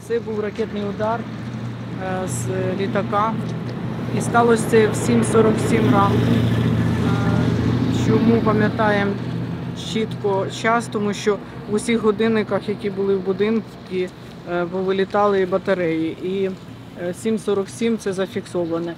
Це був ракетний удар з літака. І сталося це в 7:47 ранку. Чому пам'ятаємо чітко час, тому що в усіх годинниках, які були в будинку, повилітали батареї. І 7:47 це зафіксоване.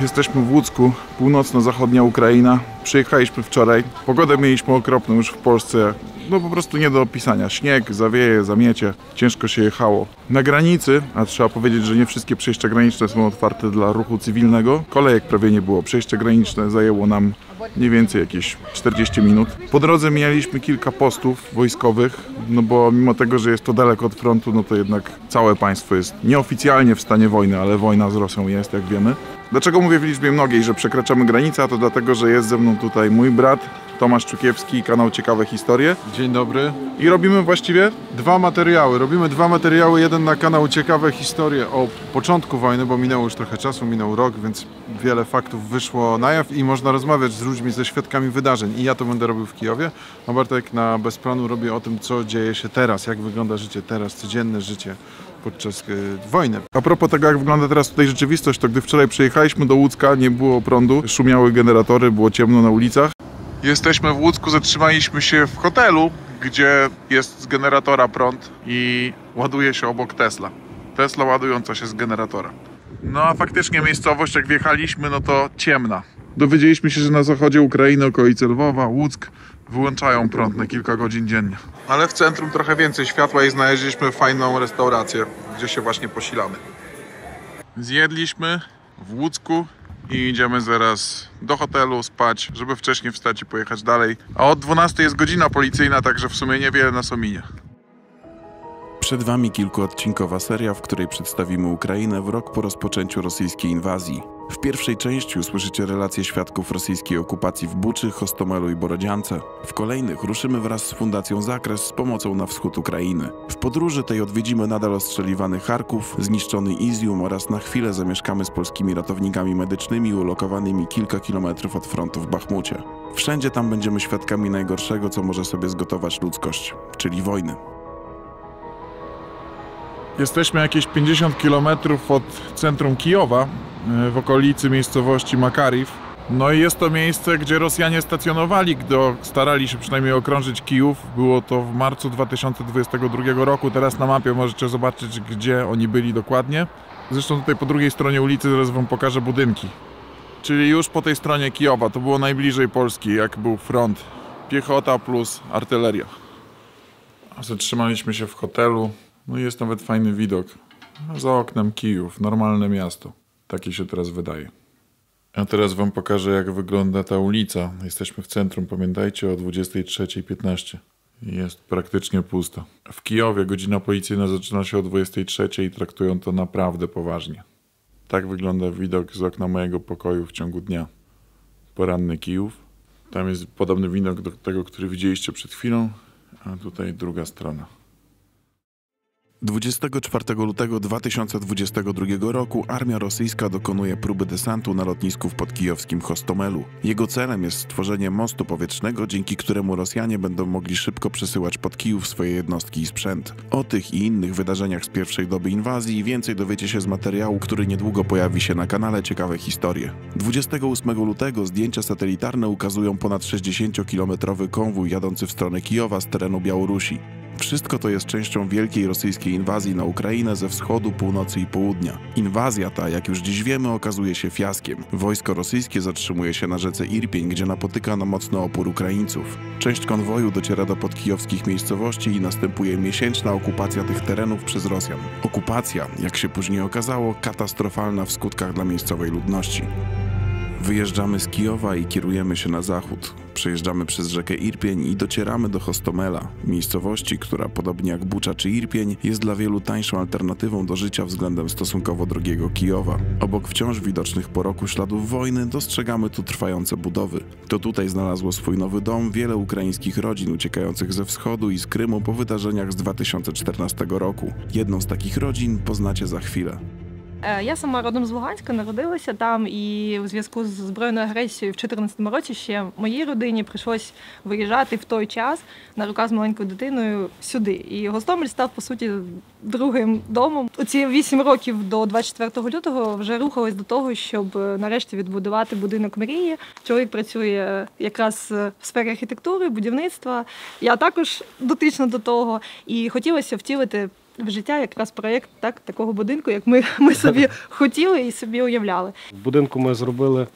Jesteśmy w Łucku, północno-zachodnia Ukraina. Przyjechaliśmy wczoraj. Pogodę mieliśmy okropną już w Polsce. No po prostu nie do opisania. Śnieg, zawieje, zamiecie. Ciężko się jechało. Na granicy, a trzeba powiedzieć, że nie wszystkie przejścia graniczne są otwarte dla ruchu cywilnego. Kolejek prawie nie było. Przejście graniczne zajęło nam mniej więcej jakieś 40 minut. Po drodze mijaliśmy kilka postów wojskowych, no bo mimo tego, że jest to daleko od frontu, no to jednak całe państwo jest nieoficjalnie w stanie wojny, ale wojna z Rosją jest, jak wiemy. Dlaczego mówię w liczbie mnogiej, że przekraczamy granicę? A to dlatego, że jest ze mną tutaj mój brat Tomasz Czukiewski, kanał Ciekawe Historie. Dzień dobry. I robimy właściwie Dwa materiały. Robimy dwa materiały. Jeden na kanał Ciekawe Historie o początku wojny, bo minęło już trochę czasu, minął rok, więc wiele faktów wyszło na jaw i można rozmawiać z ludźmi, ze świadkami wydarzeń. I ja to będę robił w Kijowie, a Bartek na Bez Planu robi o tym, co dzieje się teraz, jak wygląda życie teraz, codzienne życie podczas wojny. A propos tego, jak wygląda teraz tutaj rzeczywistość, to gdy wczoraj przyjechaliśmy do Łucka, nie było prądu, szumiały generatory, było ciemno na ulicach. Jesteśmy w Łucku, zatrzymaliśmy się w hotelu, gdzie jest z generatora prąd i ładuje się obok Tesla. Tesla ładująca się z generatora. No a faktycznie miejscowość, jak wjechaliśmy, no to ciemna. Dowiedzieliśmy się, że na zachodzie Ukrainy, okolice Lwowa, Łuck, wyłączają prąd na kilka godzin dziennie. Ale w centrum trochę więcej światła i znaleźliśmy fajną restaurację, gdzie się właśnie posilamy. Zjedliśmy w Łucku i idziemy zaraz do hotelu spać, żeby wcześniej wstać i pojechać dalej. A od 12 jest godzina policyjna, także w sumie niewiele nas ominie. Przed Wami kilkuodcinkowa seria, w której przedstawimy Ukrainę w rok po rozpoczęciu rosyjskiej inwazji. W pierwszej części usłyszycie relacje świadków rosyjskiej okupacji w Buczy, Hostomelu i Borodziance. W kolejnych ruszymy wraz z Fundacją Zakres z pomocą na wschód Ukrainy. W podróży tej odwiedzimy nadal ostrzeliwany Charków, zniszczony Izium oraz na chwilę zamieszkamy z polskimi ratownikami medycznymi ulokowanymi kilka kilometrów od frontu w Bachmucie. Wszędzie tam będziemy świadkami najgorszego, co może sobie zgotować ludzkość, czyli wojny. Jesteśmy jakieś 50 km od centrum Kijowa, w okolicy miejscowości Makariw. No i jest to miejsce, gdzie Rosjanie stacjonowali, gdy starali się przynajmniej okrążyć Kijów. Było to w marcu 2022 roku. Teraz na mapie możecie zobaczyć, gdzie oni byli dokładnie. Zresztą tutaj po drugiej stronie ulicy zaraz wam pokażę budynki. Czyli już po tej stronie Kijowa, to było najbliżej Polski, jak był front. Piechota plus artyleria. Zatrzymaliśmy się w hotelu. No i jest nawet fajny widok. Za oknem Kijów, normalne miasto. Takie się teraz wydaje. A teraz wam pokażę, jak wygląda ta ulica. Jesteśmy w centrum, pamiętajcie, o 23:15. Jest praktycznie pusto. W Kijowie godzina policyjna zaczyna się o 23:00 i traktują to naprawdę poważnie. Tak wygląda widok z okna mojego pokoju w ciągu dnia. Poranny Kijów. Tam jest podobny widok do tego, który widzieliście przed chwilą, a tutaj druga strona. 24 lutego 2022 roku armia rosyjska dokonuje próby desantu na lotnisku w podkijowskim Hostomelu. Jego celem jest stworzenie mostu powietrznego, dzięki któremu Rosjanie będą mogli szybko przesyłać pod Kijów swoje jednostki i sprzęt. O tych i innych wydarzeniach z pierwszej doby inwazji więcej dowiecie się z materiału, który niedługo pojawi się na kanale Ciekawe Historie. 28 lutego zdjęcia satelitarne ukazują ponad 60-kilometrowy konwój jadący w stronę Kijowa z terenu Białorusi. Wszystko to jest częścią wielkiej rosyjskiej inwazji na Ukrainę ze wschodu, północy i południa. Inwazja ta, jak już dziś wiemy, okazuje się fiaskiem. Wojsko rosyjskie zatrzymuje się na rzece Irpień, gdzie napotyka na mocny opór Ukraińców. Część konwoju dociera do podkijowskich miejscowości i następuje miesięczna okupacja tych terenów przez Rosjan. Okupacja, jak się później okazało, katastrofalna w skutkach dla miejscowej ludności. Wyjeżdżamy z Kijowa i kierujemy się na zachód. Przejeżdżamy przez rzekę Irpień i docieramy do Hostomela, miejscowości, która podobnie jak Bucza czy Irpień jest dla wielu tańszą alternatywą do życia względem stosunkowo drogiego Kijowa. Obok wciąż widocznych po roku śladów wojny dostrzegamy tu trwające budowy. To tutaj znalazło swój nowy dom wiele ukraińskich rodzin uciekających ze wschodu i z Krymu po wydarzeniach z 2014 roku. Jedną z takich rodzin poznacie za chwilę. Я сама родом з Луганська, народилася там, і у зв'язку з збройною агресією в 2014 році ще моїй родині прийшлось виїжджати в той час на руках з маленькою дитиною сюди. І Гостомель став, по суті, другим домом. Оці 8 років до 24 лютого вже рухались до того, щоб нарешті відбудувати будинок мрії. Чоловік працює якраз в сфері архітектури, будівництва. Я також дотична до того. І хотілося втілити в життя якраз проєкт такого будинку, як ми собі хотіли і собі уявляли. В будинку ми зробили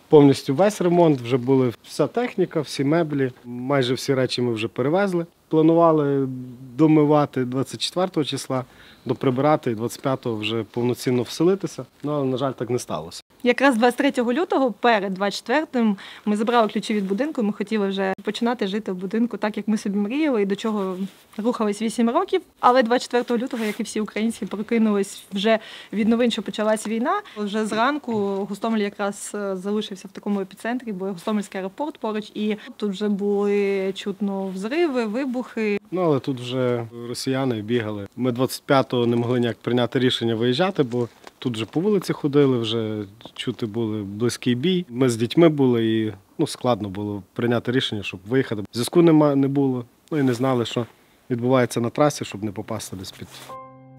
повністю весь ремонт, вже була вся техніка, всі меблі, майже всі речі ми вже перевезли. Планували домивати 24 числа, доприбирати і 25-го вже повноцінно вселитися, але, на жаль, так не сталося. Якраз 23 лютого, перед 24-м, ми забрали ключі від будинку, ми хотіли вже починати жити в будинку так, як ми собі мріяли, і до чого рухались 8 років. Але 24 лютого, як і всі українці, прокинулись вже від новин, що почалась війна. Вже зранку Гостомель якраз залишився в такому епіцентрі, бо Гостомельський аеропорт поруч, і тут вже були чутно взриви, вибухи. Але тут вже росіяни бігали. Ми 25-го не могли ніяк прийняти рішення виїжджати, бо тут вже по вулиці ходили, вже чути були близький бій. Ми з дітьми були і складно було прийняти рішення, щоб виїхати. Зв'язку не було, і не znали, що відбувається на трасі, щоб не попасти десь під.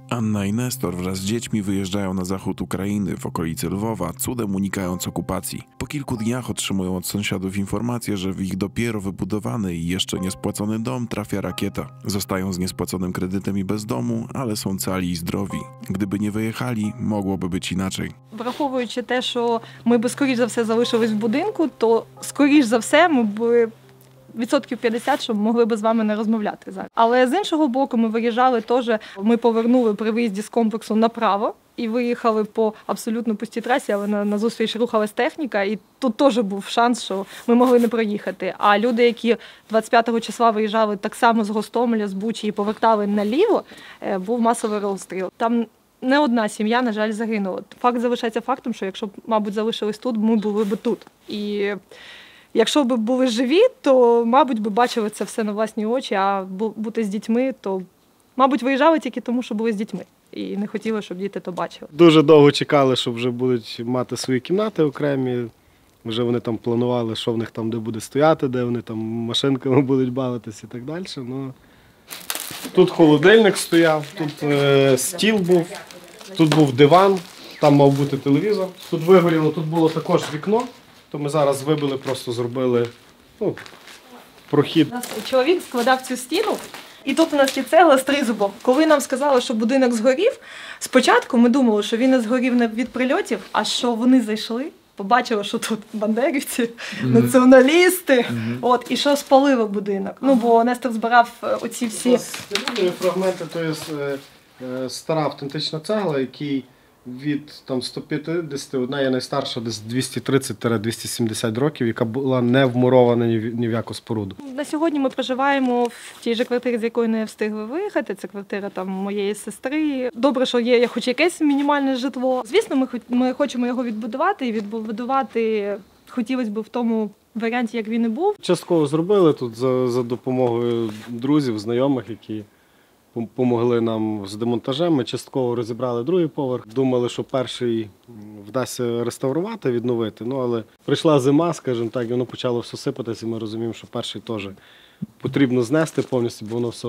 Anna i Nestor wraz z dziećmi wyjeżdżają na zachód Ukrainy, w okolicy Lwowa, cudem unikając okupacji. Po kilku dniach otrzymują od sąsiadów informację, że w ich dopiero wybudowany i jeszcze niespłacony dom trafia rakieta. Zostają z niespłaconym kredytem i bez domu, ale są cali i zdrowi. Gdyby nie wyjechali, mogłoby być inaczej. Враховуючи те, що ми би, скоріш за все, залишились в будинку, то, скоріш за все, ми б 50%, що могли б з вами не розмовляти зараз. Але з іншого боку, ми виїжджали теж, ми повернули при виїзді з комплексу направо і виїхали по абсолютно пустій трасі, але на зустріч рухалась техніка, і тут теж був шанс, що ми могли не проїхати. А люди, які 25 числа виїжджали так само з Гостомеля, з Бучі і повертали наліво, був масовий розстріл. Там не одна сім'я, на жаль, загинула. Факт залишається фактом, що якщо б, мабуть, залишились тут, ми були б тут. І якщо б були живі, то, мабуть, би бачили це все на власні очі, а бути з дітьми, то, мабуть, виїжджали тільки тому, що були з дітьми. І не хотіли, щоб діти то бачили. Дуже довго чекали, що вже будуть мати свої кімнати окремі. Вже вони там планували, що в них там де буде стояти, де вони там машинками будуть бавитися і так далі. Тут холодильник стояв, тут стіл був, тут був диван, там мав бути телевізор. Тут вигоріло, тут було також вікно. То ми зараз вибили, просто зробили прохід. Чоловік складав цю стіну, і тут у нас є цегла з тризубом. Коли нам сказали, що будинок згорів, спочатку ми думали, що він не згорів не від прильотів, а що вони зайшли, побачили, що тут бандерівці, націоналісти, і що спалило будинок. Бо Нестор збирав оці всі... Фрагменти, то є стара автентична цегла, який від 150, одна є найстарша, десь 230-270 років, яка була не вмурована ні в яку споруду. На сьогодні ми проживаємо в тій же квартирі, з якої не встигли виїхати. Це квартира моєї сестри. Добре, що є хоч якесь мінімальне житло. Звісно, ми хочемо його відбудувати, і відбудувати хотілося б в тому варіанті, як він і був. Частково зробили тут за допомогою друзів, знайомих, які помогли нам з демонтажем. Ми частково розібрали другий поверх. Думали, що перший вдасться реставрувати, відновити. Але прийшла зима, скажімо так, і воно почало все сипатися, і ми розуміємо, що перший теж потрібно знести повністю, бо воно все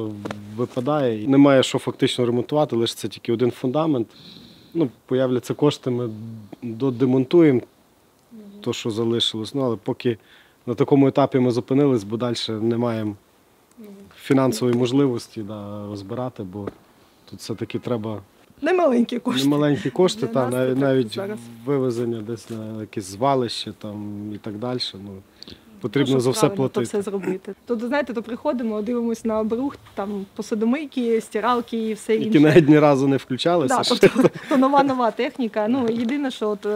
випадає. І немає що фактично ремонтувати, лише це тільки один фундамент. Появляться кошти, ми додемонтуємо те, що залишилось. Але поки на такому етапі ми зупинились, бо далі не маємо фінансової можливості розбирати, бо тут все-таки треба немаленькі кошти, навіть вивезення десь на якесь звалище і так далі. потрібно за все правильно то платити. все зробити. То, знаєте, то приходимо, дивимося на брухт, там посудомийки, стиралки і все інше. Які навіть ні разу не включалися. Да, ще. то нова техніка. Ну, єдине, що от,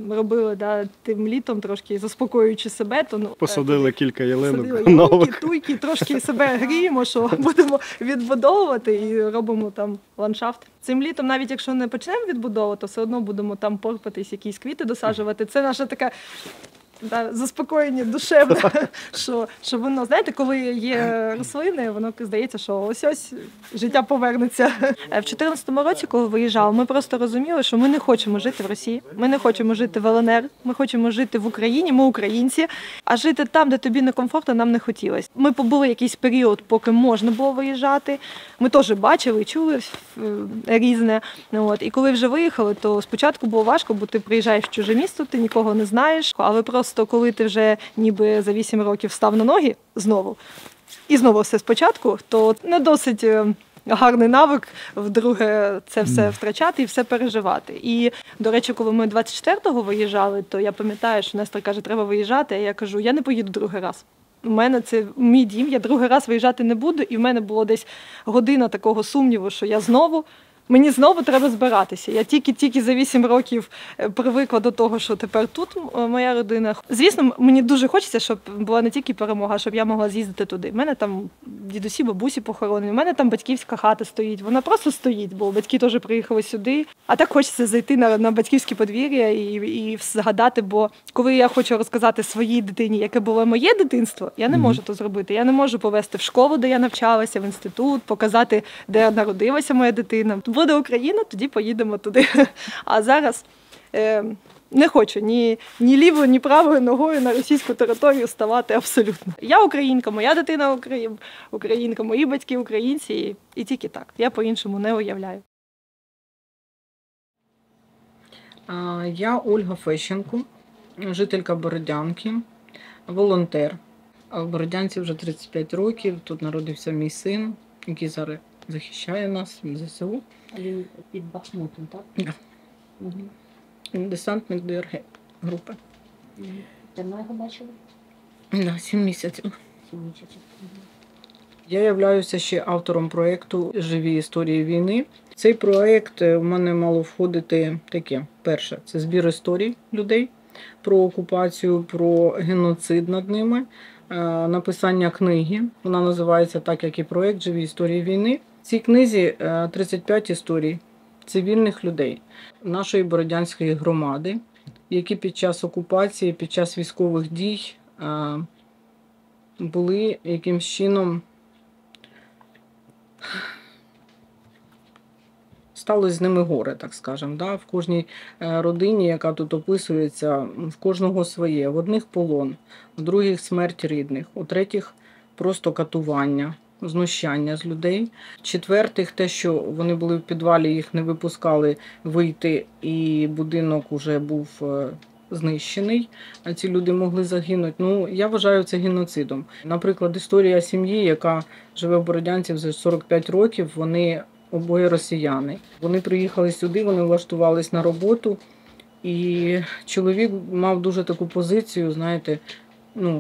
робили тим літом, трошки заспокоюючи себе, то Посадили кілька ялинок садили ялинки, нових. туйки, трошки себе гріємо, що будемо відбудовувати і робимо там ландшафт. Цим літом, навіть якщо не почнемо відбудовувати, то все одно будемо там порпатись, якісь квіти досаджувати. Це наша така заспокоєння душевне, що воно, знаєте, коли є рослини, воно здається, що ось життя повернеться. В 2014 році, коли виїжджали, ми просто розуміли, що ми не хочемо жити в Росії, ми не хочемо жити в ЛНР, ми хочемо жити в Україні, ми українці, а жити там, де тобі некомфортно, нам не хотілося. Ми побули якийсь період, поки можна було виїжджати, ми теж бачили, чули різне. І коли вже виїхали, то спочатку було важко, бо ти приїжджаєш в чуже місто, ти нікого не знаєш, але просто коли ти вже ніби за 8 років став на ноги знову, і знову все спочатку, то не досить гарний навик вдруге це все втрачати і все переживати. І, до речі, коли ми 24-го виїжджали, то я пам'ятаю, що Нестор каже, треба виїжджати, а я кажу, я не поїду другий раз. У мене це мій дім, я другий раз виїжджати не буду, і в мене було десь година такого сумніву, що мені знову треба збиратися. Я тільки за 8 років привикла до того, що тепер тут моя родина. Звісно, мені дуже хочеться, щоб була не тільки перемога, а щоб я могла з'їздити туди. У мене там дідусі, бабусі похоронені, у мене там батьківська хата стоїть. Вона просто стоїть, бо батьки теж приїхали сюди. А так хочеться зайти на батьківське подвір'я і згадати, бо коли я хочу розказати своїй дитині, яке було моє дитинство, я не можу це зробити. Я не можу повести в школу, де я навчалася, в інститут, показати, де народилася моя дитина. Буде Україна, тоді поїдемо туди. А зараз не хочу ні лівою, ні правою ногою на російську територію ставати абсолютно. Я українка, моя дитина українка, мої батьки українці і тільки так. Я по-іншому не уявляю. Я Ольга Фещенко, жителька Бородянки, волонтер. В Бородянці вже 35 років, тут народився мій син, який зараз захищає нас, ЗСУ. Він під Бахмутом, так? Да. Десантник ДРГ групи. Давно його бачили? Да, 7 місяців. 7 місяців. Я являюся ще автором проєкту «Живі історії війни». Цей проєкт у мене мало входити таке. Перше, це збір історій людей про окупацію, про геноцид над ними, написання книги. Вона називається так, як і проєкт «Живі історії війни». В цій книзі 35 історій цивільних людей нашої Бородянської громади, які під час окупації, під час військових дій були якимсь чином сталося з ними горе, так скажемо. Да? В кожній родині, яка тут описується, в кожного своє. В одних полон, в других смерть рідних, у третіх просто катування, знущання з людей. Четвертих те, що вони були в підвалі, їх не випускали вийти, і будинок уже був знищений, а ці люди могли загинути. Ну, я вважаю це геноцидом. Наприклад, історія сім'ї, яка живе в Бородянці вже 45 років, вони обоє росіяни. Вони приїхали сюди, вони влаштувались на роботу, і чоловік мав дуже таку позицію, знаєте,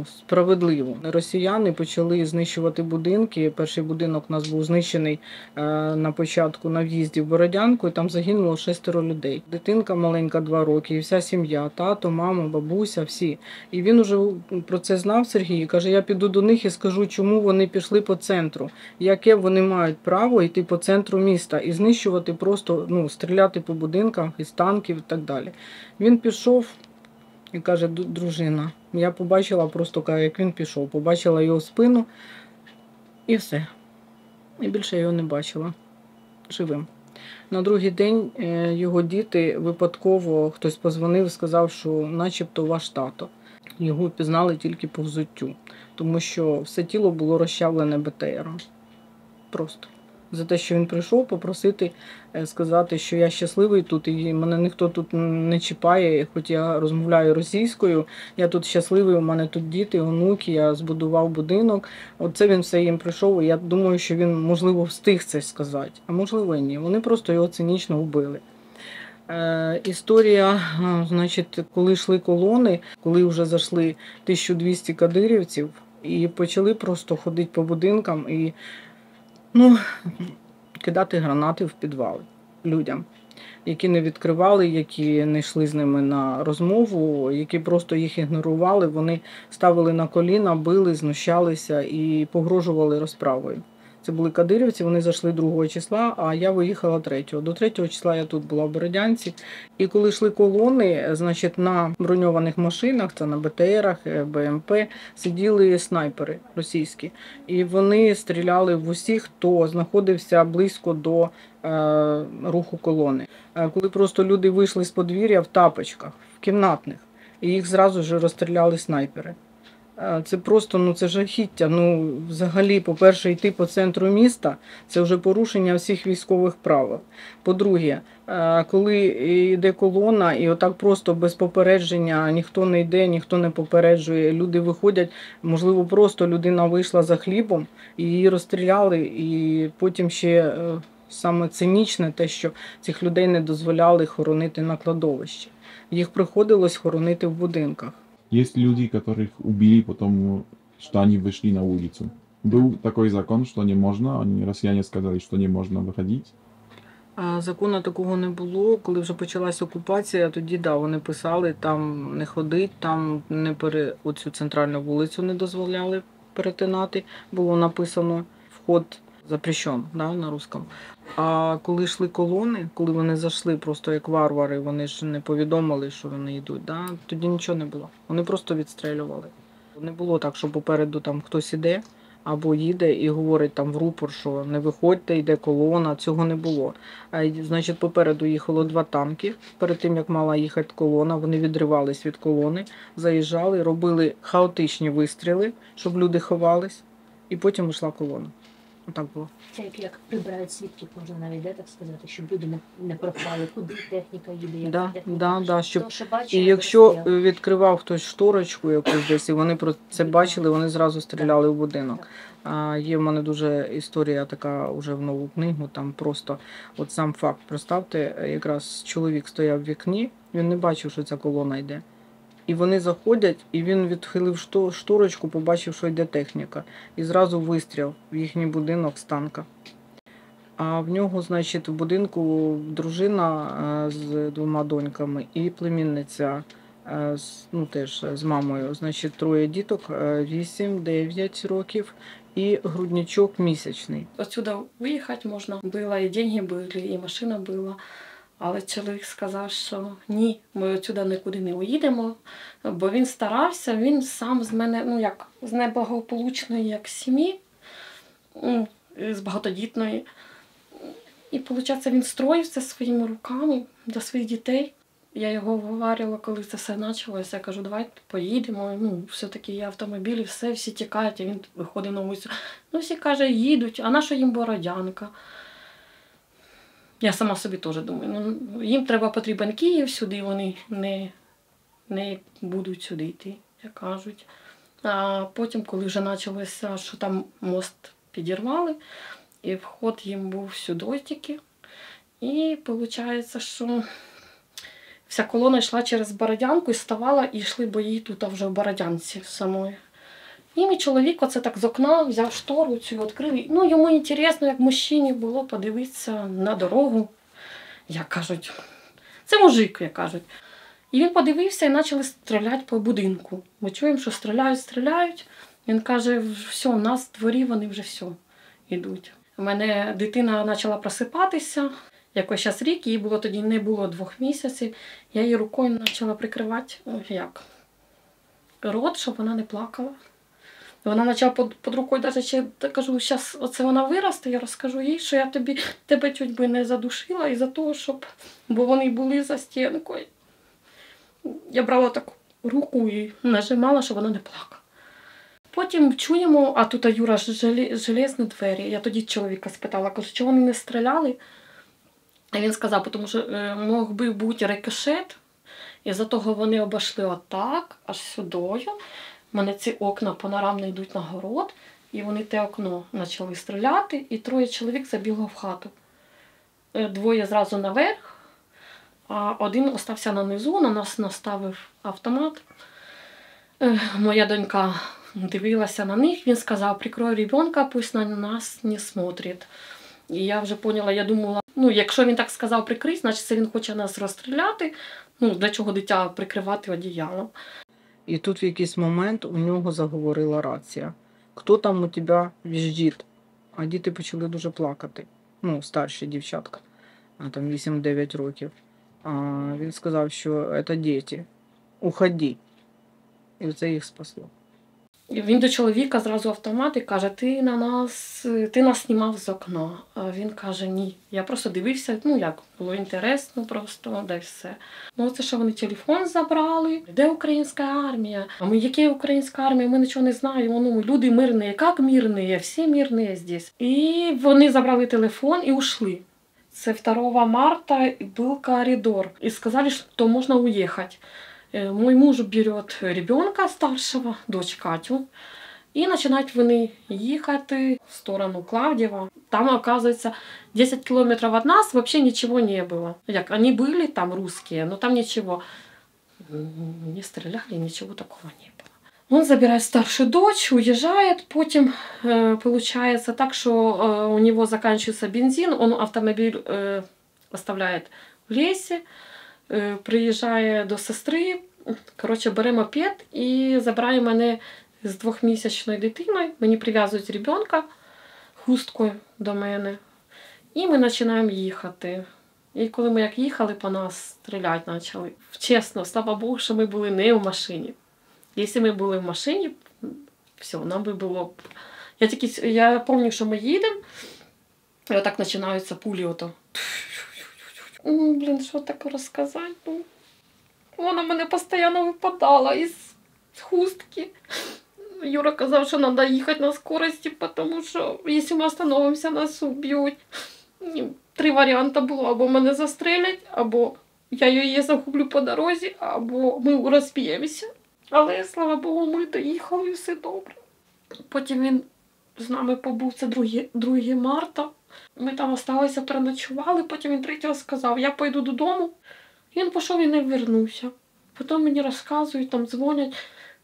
справедливо. Росіяни почали знищувати будинки. Перший будинок у нас був знищений на початку на в'їзді в Бородянку, і там загинуло 6 людей. Дитинка маленька 2 роки, і вся сім'я, тато, мама, бабуся, всі. І він уже про це знав, Сергій, каже, я піду до них і скажу, чому вони пішли по центру, яке вони мають право йти по центру міста і знищувати просто, стріляти по будинках із танків і так далі. Він пішов і каже, дружина, я побачила просто, як він пішов, побачила його спину і все. І більше його не бачила живим. На другий день його діти випадково, хтось позвонив і сказав, що начебто ваш тато. Його впізнали тільки по взуттю, тому що все тіло було розчавлене БТРом. Просто. За те, що він прийшов попросити, сказати, що я щасливий тут, і мене ніхто тут не чіпає, хоч я розмовляю російською, я тут щасливий, у мене тут діти, онуки, я збудував будинок. Оце він все їм прийшов, і я думаю, що він, можливо, встиг це сказати, а можливо і ні. Вони просто його цинічно вбили. Історія, значить, коли йшли колони, коли вже зайшли 1200 кадирівців і почали просто ходити по будинкам і кидати гранати в підвали людям, які не відкривали, які не йшли з ними на розмову, які просто їх ігнорували, вони ставили на коліна, били, знущалися і погрожували розправою. Це були кадирівці, вони зайшли 2 числа, а я виїхала 3-го. До 3-го числа я тут була в Бородянці. І коли йшли колони, значить, на броньованих машинах, це на БТРах, БМП, сиділи снайпери російські. І вони стріляли в усіх, хто знаходився близько до руху колони. Коли просто люди вийшли з подвір'я в тапочках, в кімнатних, і їх зразу ж розстріляли снайпери. Це просто, це жахіття. Взагалі, по-перше, йти по центру міста – це вже порушення всіх військових правил. По-друге, коли йде колона і отак просто без попередження ніхто не йде, ніхто не попереджує, люди виходять, можливо, просто людина вийшла за хлібом і її розстріляли, і потім ще саме цинічне те, що цих людей не дозволяли хоронити на кладовищі. Їх приходилось хоронити в будинках. Есть люди, которых убили потому, что они вышли на улицу. Был такой закон, что не можно, россияне сказали, что не можно выходить. Закону такого не було. Коли вже почалась окупація, тоді вони писали, там не ходить, там оцю центральну вулицю не дозволяли перетинати. Було написано «вход запрещен» на русском. А коли йшли колони, коли вони зайшли просто як варвари, вони ж не повідомили, що вони йдуть, тоді нічого не було. Вони просто відстрелювали. Не було так, що попереду там хтось іде або їде і говорить там в рупор, що не виходьте, йде колона, цього не було. Значить, попереду їхало 2 танки, перед тим, як мала їхати колона, вони відривались від колони, заїжджали, робили хаотичні вистріли, щоб люди ховались, і потім йшла колона. Отак було. Це як прибирають свідків, можна навіть так сказати, щоб люди не пропали, куди техніка їде, як техніка. Щоб... бачить, І якщо відкривав хтось шторочку якусь десь, і вони про це бачили, вони зразу стріляли в будинок. Є в мене дуже історія така вже в нову книгу, там просто от сам факт. Представте, якраз чоловік стояв в вікні, він не бачив, що ця колона йде. І вони заходять, і він відхилив шторочку, побачив, що йде техніка. І зразу вистріл в їхній будинок з танка. А в нього, значить, в будинку дружина з 2 доньками і племінниця теж з мамою. Значить, 3 діток, 8, 9 років і грудничок місячний. Отсюда виїхати можна було, і гроші були, і машина була. Але чоловік сказав, що ні, ми отсюди нікуди не уїдемо, бо він старався, він сам з мене, з неблагополучної як сім'ї, з багатодітної. І, виходить, він строїв це своїми руками для своїх дітей. Я його вговорювала, коли це все почалося. Я кажу, давай поїдемо, все-таки є автомобілі, всі тікають, і він виходить на вулицю. Всі, каже, їдуть, а на що їм Бородянка? Я сама собі теж думаю, їм потрібен Київ, сюди вони не будуть сюди йти, як кажуть. А потім, коли вже почалося, що там мост підірвали, і вход їм був сюди тільки. І виходить, що вся колона йшла через Бородянку і ставала, і йшли бої тут вже в Бородянці самої. І мій чоловік оце так з окна взяв штору цю відкрив. Йому цікаво, як мужчині було подивитися на дорогу. Як кажуть, це мужик, як кажуть. І він подивився і почали стріляти по будинку. Ми чуємо, що стріляють. Він каже, все, у нас в дворі вони вже все йдуть. У мене дитина почала просипатися. Якось зараз рік, їй було тоді не було 2 місяців. Я її рукою почала прикривати рот, щоб вона не плакала. Вона почала під рукою, кажу, зараз оце вона виросте, я розкажу їй, що я тебе чуть би не задушила із-за того, бо вони були за стінкою. Я брала таку руку і нажимала, щоб вона не плакала. Потім чуємо, а тут Юра железні двері. Я тоді чоловіка спитала, кажу, чи вони не стріляли? А він сказав, тому що мог би бути рикошет, і за того вони обійшли отак, аж сюди. У мене ці окна панорамно йдуть на город, і вони те окно почали стріляти, і 3 чоловік забігло в хату. 2 зразу наверх, а один остався на низу, на нас наставив автомат. Моя донька дивилася на них, він сказав, прикрой ребенка, пусть на нас не смотрить. І я вже поняла, я думала, якщо він так сказав прикрий, значить це він хоче нас розстріляти, для чого дитя прикривати одіялом. І тут в якийсь момент у нього заговорила рація. Хто там у тебе візжить? А діти почали дуже плакати. Старші дівчатка, там 8-9 років. А він сказав, що це діти, уходи. І це їх спасло. Він до чоловіка зразу автомат і каже, ти нас знімав з окна. А він каже, ні. Я просто дивився, було інтересно просто, да й все. Це що вони телефон забрали, де українська армія? А ми, яка українська армія, ми нічого не знаємо. Люди мирні, як мирні, всі мирні здесь. І вони забрали телефон і ушли. Це 2 марта був коридор. І сказали, що можна уїхати. Мой муж берет ребенка старшего, дочь Катю, и начинают вони їхати в сторону Клавдіва. Там, оказывается, 10 километров от нас вообще ничего не было. Они были там русские, но там ничего не стреляли, ничего такого не было. Он забирает старшую дочь, уезжает, потом получается так, что у него заканчивается бензин, он автомобиль оставляет в лесе, приїжджає до сестри, бере мопед і забирає мене з 2-місячною дитиною. Мені прив'язують ребенка хусткою до мене. І ми починаємо їхати. І коли ми як їхали, по нас стріляти почали. Чесно, слава Богу, що ми були не в машині. Якщо ми були в машині, все, нам би було... Я пам'ятаю, що ми їдемо, і отак починаються пулі ото. Що таке розказати? Вона мене постійно випадала із хустки. Юра казав, що треба їхати на скорості, тому що якщо ми остановимося, нас уб'ють. 3 варіанти було. Або мене застрелять, або я її загублю по дорозі, або ми розб'ємося. Але, слава Богу, ми доїхали і все добре. Потім він з нами побув, це 2 марта. Ми там залишилися, переночували, потім він 3-го сказав, я пойду додому. Він пішов і не повернувся. Потім мені розказують, там дзвонять,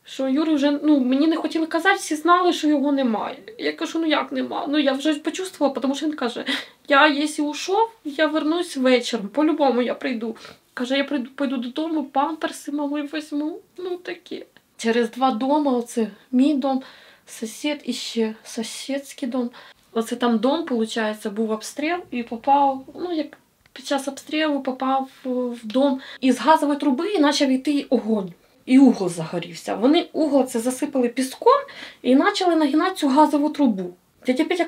що Юри вже, мені не хотіли казати, всі знали, що його немає. Я кажу, як нема? Я вже почувствувала, тому що він каже, я, якщо ушов, я вернусь вечором, по-любому я прийду. Каже, я пойду додому, памперси мали візьму, таке. Через 2 дома, оце мій дом, сусід і ще сусідський дом. Оце там дом, виходить, був обстріл і попав, як під час обстрілу попав в дом. Із газової труби почав йти огонь. І угол загорівся. Вони угол це засипали піском і почали нагинати цю газову трубу. Дядя Петя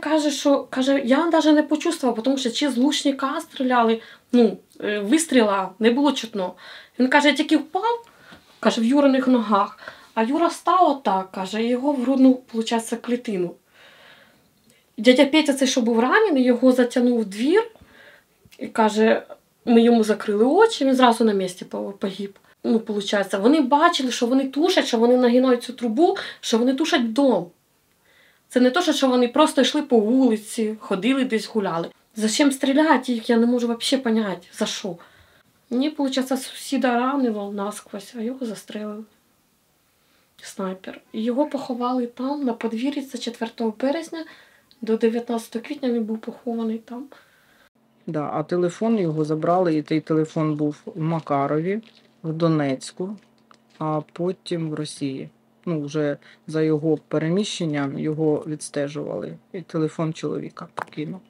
каже, я навіть не почувствувала, тому що чи з лучника стріляли, вистріла не було чутно. Він каже, я тільки впав, каже, в Юриних ногах, а Юра став отак, каже, і його в грудну, виходить, клітину. Дядя Петя, цей, що був ранений, його затягнув в двір і каже, ми йому закрили очі, він зразу на місці погиб. Виходить, вони бачили, що вони тушать, що вони нагинають цю трубу, що вони тушать дом. Це не те, що вони просто йшли по вулиці, ходили десь гуляли. Зачем стріляти їх, я не можу взагалі зрозуміти, за що. Мені, виходить, сусіда ранило насквозь, а його застрелили. Снайпер. І його поховали там, на подвір'ї, це 4 березня. До 19 квітня він був похований там. Да, а телефон його забрали, і той телефон був в Макарові, в Донецьку, а потім в Росії. Вже за його переміщенням його відстежували. І телефон чоловіка покинув.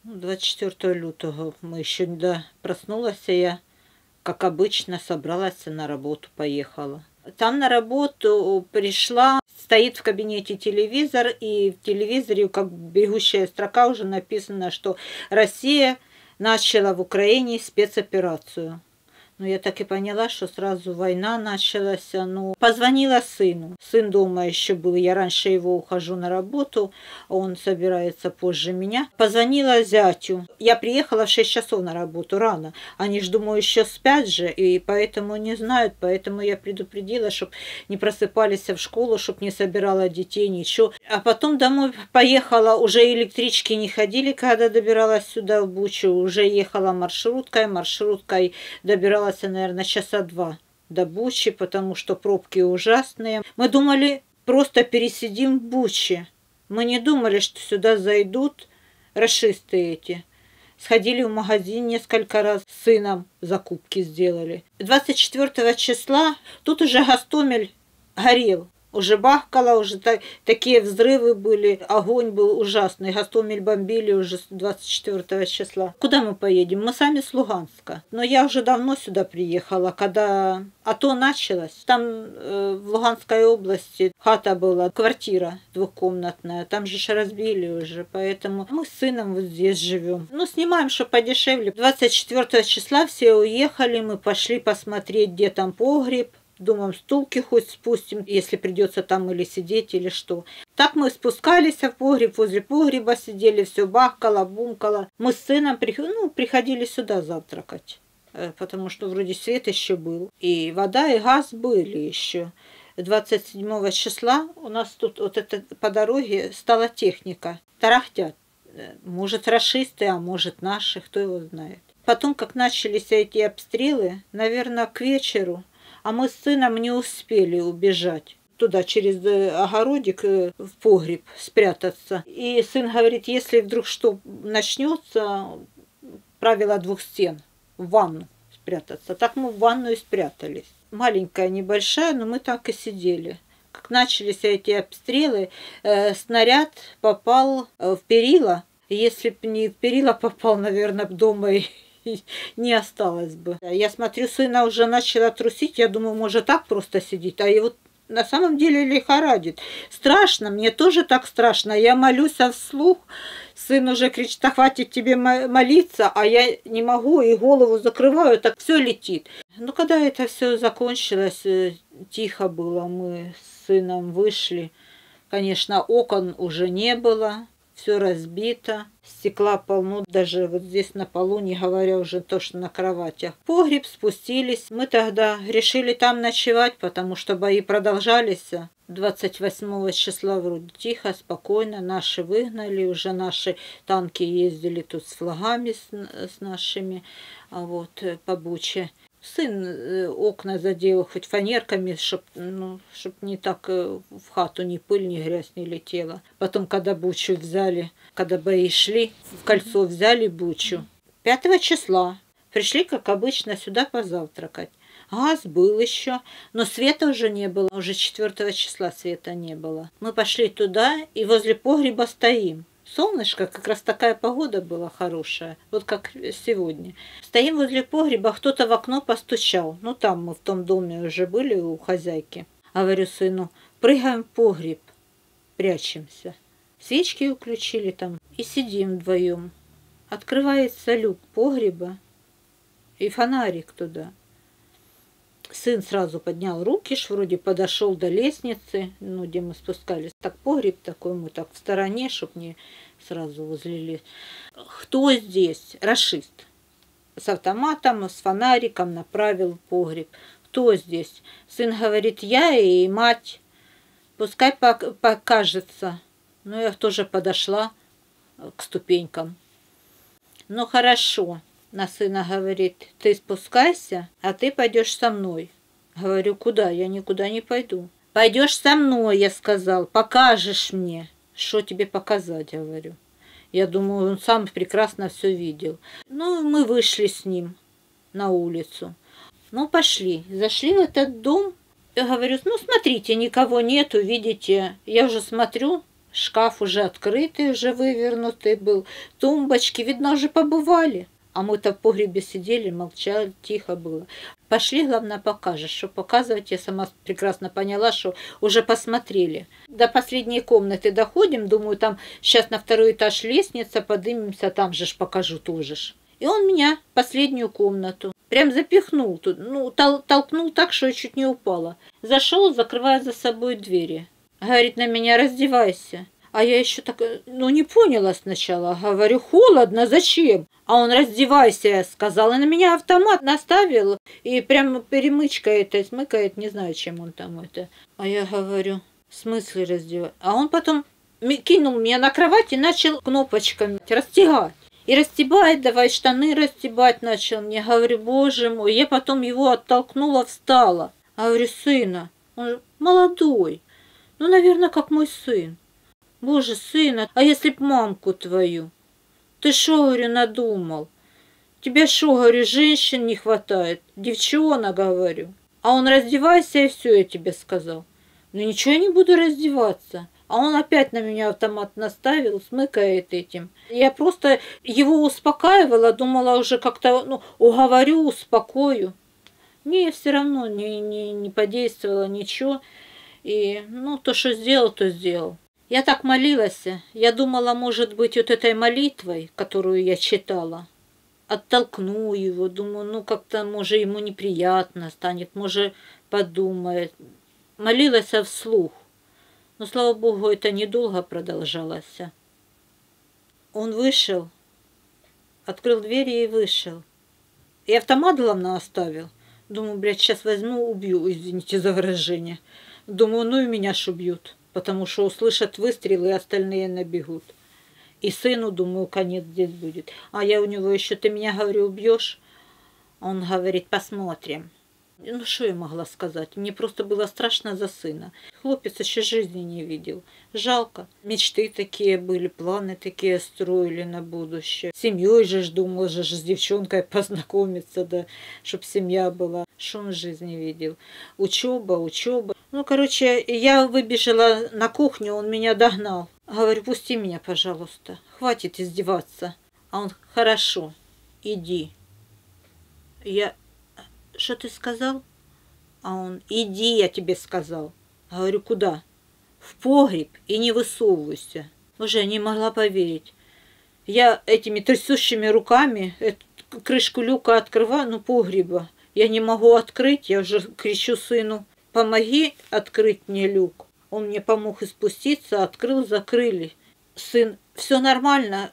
24 лютого мы еще не проснулась, я, как обычно, собралась на работу, поехала. Там на работу пришла, стоит в кабинете телевизор, и в телевизоре, как бегущая строка, уже написано, что Россия начала в Украине спецоперацию. Но я так и поняла, что сразу война началась. Ну, позвонила сыну. Сын дома еще был. Я раньше его ухожу на работу. Он собирается позже меня. Позвонила зятю. Я приехала в 6 часов на работу рано. Они ж, думаю, еще спят же. И поэтому не знают. Поэтому я предупредила, чтобы не просыпались в школу, чтобы не собирала детей, ничего. А потом домой поехала. Уже электрички не ходили, когда добиралась сюда, в Бучу. Уже ехала маршруткой. Маршруткой добиралась, наверное, часа 2 до Бучи, потому что пробки ужасные. Мы думали, просто пересидим в Буче. Мы не думали, что сюда зайдут рашисты эти. Сходили в магазин несколько раз с сыном, закупки сделали. 24 числа тут уже Гостомель горел. Уже бахкало, уже такие взрывы были, огонь был ужасный. Гостомель бомбили уже с 24 числа. Куда мы поедем? Мы сами с Луганска. Но я уже давно сюда приехала, когда АТО началось. Там в Луганской области хата была, квартира двухкомнатная. Там же разбили уже, поэтому мы с сыном вот здесь живем. Ну, снимаем, что подешевле. 24 числа все уехали, мы пошли посмотреть, где там погреб. Думаем, стулки хоть спустим, если придется там или сидеть, или что. Так мы спускались в погреб, возле погреба сидели, все бахкало, бумкало. Мы с сыном приходили сюда завтракать, потому что вроде свет еще был. И вода, и газ были еще. 27 числа у нас тут вот это по дороге стала техника. Тарахтят. Может, рашисты, а может, наши, кто его знает. Потом, как начались эти обстрелы, наверное, к вечеру, а мы с сыном не успели убежать туда через огородик в погреб спрятаться. И сын говорит, если вдруг что начнется, правило 2 стен, в ванну спрятаться. Так мы в ванну и спрятались. Маленькая, небольшая, но мы так и сидели. Как начались эти обстрелы, снаряд попал в перила. Если бы не в перила попал, наверное, дома и не осталось бы. Я смотрю, сына уже начала трусить. Я думаю, может так просто сидит. А его на самом деле лихорадит. Страшно, мне тоже так страшно. Я молюсь вслух. Сын уже кричит, а хватит тебе молиться, а я не могу и голову закрываю, так все летит. Ну, когда это все закончилось, тихо было, мы с сыном вышли. Конечно, окон уже не было. Все разбито, стекла полно, даже вот здесь на полу, не говоря уже то, что на кроватях. В погреб спустились. Мы тогда решили там ночевать, потому что бои продолжались. 28 числа вроде тихо, спокойно. Наши выгнали, уже наши танки ездили тут с флагами, с нашими, вот, по Буче. Сын окна задел хоть фанерками, чтоб не так в хату ни пыль, ни грязь не летела. Потом, когда Бучу взяли, когда бои шли, в кольцо взяли Бучу. 5 числа пришли, как обычно, сюда позавтракать. Газ был еще, но света уже не было. Уже 4 числа света не было. Мы пошли туда и возле погреба стоим. Солнышко, как раз такая погода была хорошая, вот как сегодня. Стоим возле погреба, кто-то в окно постучал. Ну, там мы в том доме уже были у хозяйки. Говорю сыну, прыгаем в погреб, прячемся. Свечки включили там и сидим вдвоем. Открывается люк погреба и фонарик туда. Сын сразу поднял руки, вроде подошел до лестницы, где мы спускались. Так погреб такой, мы так в стороне, чтоб не сразу возле лестницы. Кто здесь? Рашист. С автоматом, с фонариком направил в погреб. Кто здесь? Сын говорит, я и мать. Пускай покажется. Ну, я тоже подошла к ступенькам. Ну, хорошо. На сына говорит, ты спускайся, а ты пойдешь со мной. Говорю, куда? Я никуда не пойду. Пойдешь со мной, я сказал, покажешь мне. Что тебе показать, говорю. Я думаю, он сам прекрасно все видел. Ну, мы вышли с ним на улицу. Ну, пошли. Зашли в этот дом. Я говорю, ну, смотрите, никого нету, видите. Я уже смотрю, шкаф уже открытый, уже вывернутый был. Тумбочки, видно, уже побывали. А мы-то в погребе сидели, молчали, тихо было. Пошли, главное, покажешь. Что показывать, я сама прекрасно поняла, что уже посмотрели. До последней комнаты доходим, думаю, там сейчас на 2-й этаж лестница, поднимемся, там же ж покажу тоже ж. И он меня в последнюю комнату. Прям запихнул тут, ну, толкнул так, что я чуть не упала. Зашел, закрывая за собой двери. Говорит на меня: раздевайся. А я еще так, ну, не поняла сначала. Говорю: холодно, зачем? А он: раздевайся, я сказал. И на меня автомат наставил. И прям перемычкой это смыкает, не знаю, чем он там это. А я говорю: в смысле раздевать? А он потом кинул меня на кровать и начал кнопочками расстегать. И расстебать, давай штаны расстебать начал мне. Говорю: боже мой. Я потом его оттолкнула, встала. Говорю: сына, он же молодой. Ну, наверное, как мой сын. Боже, сына, а если б мамку твою? Ты шо, говорю, надумал? Тебе шо, говорю, женщин не хватает? Девчонок, говорю. А он: раздевайся, и все, я тебе сказал. Ну, ничего, я не буду раздеваться. А он опять на меня автомат наставил, смыкает этим. Я просто его успокаивала, думала уже как-то, ну, уговорю, успокою. Не, все равно не подействовало ничего. И, ну, то, что сделал, то сделал. Я так молилась, я думала, может быть, вот этой молитвой, которую я читала, оттолкну его, думаю, ну, как-то, может, ему неприятно станет, может, подумает. Молилась вслух. Но, слава Богу, это недолго продолжалось. Он вышел, открыл двери и вышел. И автомат, главное, оставил. Думаю, блядь, сейчас возьму, убью, извините за выражение. Думаю, ну и меня ж убьют, потому что услышат выстрелы, и остальные набегут. И сыну, думаю, конец здесь будет. А я у него еще: ты меня, говорю, убьешь? Он говорит: посмотрим. Ну, что я могла сказать? Мне просто было страшно за сына. Хлопец еще жизни не видел. Жалко. Мечты такие были, планы такие строили на будущее. Семьей же думал, же с девчонкой познакомиться, да, чтоб семья была. Что он в жизни видел? Учеба. Ну, короче, я выбежала на кухню, он меня догнал. Говорю: пусти меня, пожалуйста, хватит издеваться. А он: хорошо, иди. Я: что ты сказал? А он: иди, я тебе сказал. Говорю: куда? В погреб, и не высовывайся. Уже не могла поверить. Я этими трясущими руками крышку люка открываю, ну, погреба. Я не могу открыть, я уже кричу сыну: помоги открыть мне люк. Он мне помог и спуститься, открыл, закрыли. Сын: все нормально?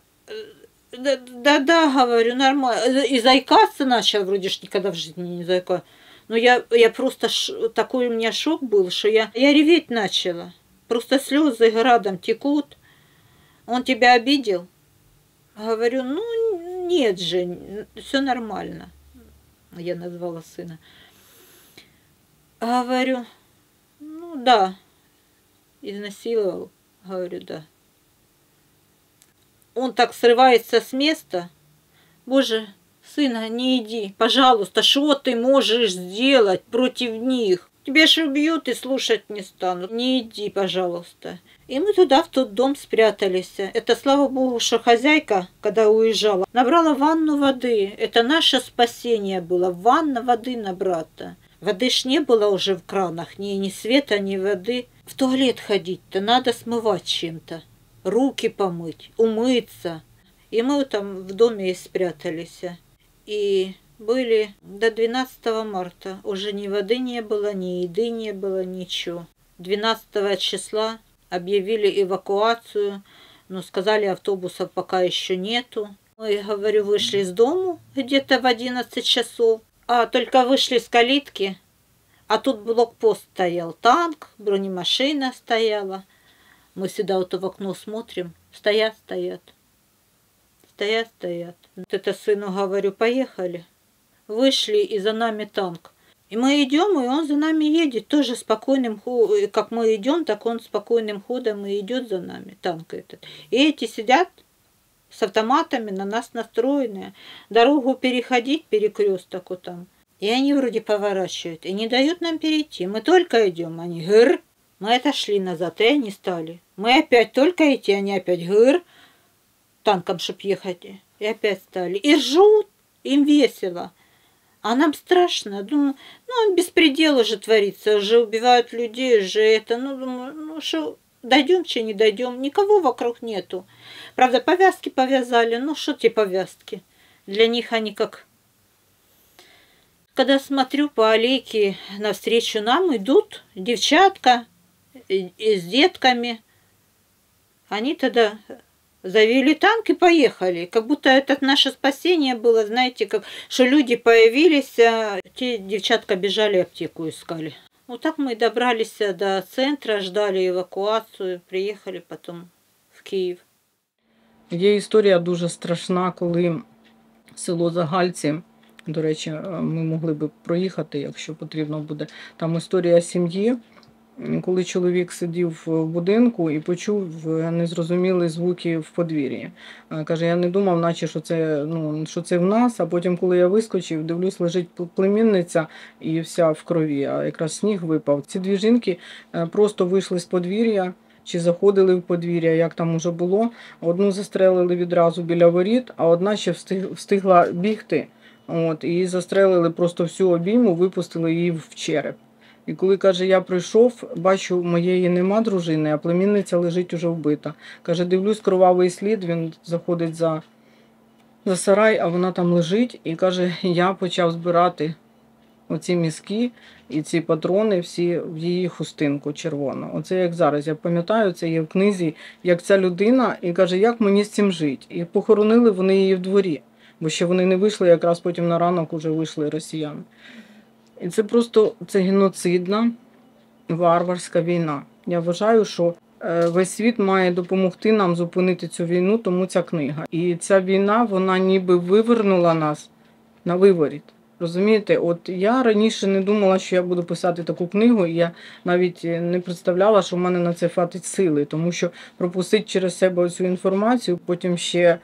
Да, говорю, нормально. И заикаться начал, вроде ж никогда в жизни не заикался. Но я просто, такой у меня шок был, что я реветь начала. Просто слезы градом текут. Он тебя обидел? Говорю: ну, нет же, все нормально. Я назвала сына. Говорю: ну, да. Изнасиловал? Говорю: да. Он так срывается с места. Боже, сына, не иди, пожалуйста, что ты можешь сделать против них? Тебя же убьют и слушать не станут. Не иди, пожалуйста. И мы туда, в тот дом спрятались. Это, слава Богу, что хозяйка, когда уезжала, набрала ванну воды. Это наше спасение было. Ванна воды набрата. Воды ж не было уже в кранах. Ни света, ни воды. В туалет ходить-то надо смывать чем-то. Руки помыть, умыться. И мы там в доме и спрятались. И были до 12 марта. Уже ни воды не было, ни еды не было, ничего. 12 числа объявили эвакуацию, но сказали, автобусов пока еще нету. Мы, говорю, вышли из дому где-то в 11 часов, а только вышли с калитки, а тут блокпост стоял, танк, бронемашина стояла. Мы сюда вот в окно смотрим, стоят. Вот это сыну говорю: поехали. Вышли, и за нами танк. И мы идем, и он за нами едет, тоже спокойным ходом. Как мы идем, так он спокойным ходом и идет за нами, танк этот. И эти сидят с автоматами, на нас настроенные. Дорогу переходить, перекресток вот там. И они вроде поворачивают, и не дают нам перейти. Мы только идем, они гыр. Мы отошли назад, и они стали. Мы опять только идти, они опять гыр. Танком, чтоб ехать. И опять стали. И ржут, им весело. А нам страшно. Думаю, ну, беспредел уже творится. Уже убивают людей, уже это. Ну, думаю, ну, что, дойдем, че не дойдем. Никого вокруг нету. Правда, повязки повязали. Ну, что те повязки? Для них они как... Когда смотрю по аллейке навстречу нам идут девчатка с детками. Они тогда завели танк и поехали. Как будто это наше спасение было, знаете, как что люди появились, а те девчатка бежали, аптеку искали. Вот так мы добрались до центра, ждали эвакуацию, приехали потом в Київ. Є історія дуже страшна, коли село Загальці, до речі, ми могли б проїхати, якщо потрібно буде. Там історія сім'ї, коли чоловік сидів в будинку і почув незрозумілі звуки в подвір'ї. Каже, я не думав, наче що це в нас, а потім, коли я вискочив, дивлюсь, лежить племінниця і вся в крові, а якраз сніг випав. Ці дві жінки просто вийшли з подвір'я, чи заходили в подвір'я, як там уже було. Одну застрелили відразу біля воріт, а одна ще встигла бігти. І застрелили просто всю обійму, випустили її в череп. І коли, каже, я прийшов, бачу, моєї нема дружини, а племінниця лежить уже вбита. Каже, дивлюсь, кровавий слід, він заходить за сарай, а вона там лежить. І каже, я почав збирати оці мізки і ці патрони всі в її хустинку червону. Оце як зараз, я пам'ятаю, це є в книзі, як ця людина, і каже, як мені з цим жити. І похоронили вони її в дворі, бо ще вони не вийшли, якраз потім на ранок вже вийшли росіяни. І це просто геноцидна, варварська війна. Я вважаю, що весь світ має допомогти нам зупинити цю війну, тому ця книга. І ця війна, вона ніби вивернула нас на виворіт. Розумієте, от я раніше не думала, що я буду писати таку книгу, і я навіть не представляла, що в мене на це хватить сили, тому що пропустити через себе цю інформацію, потім ще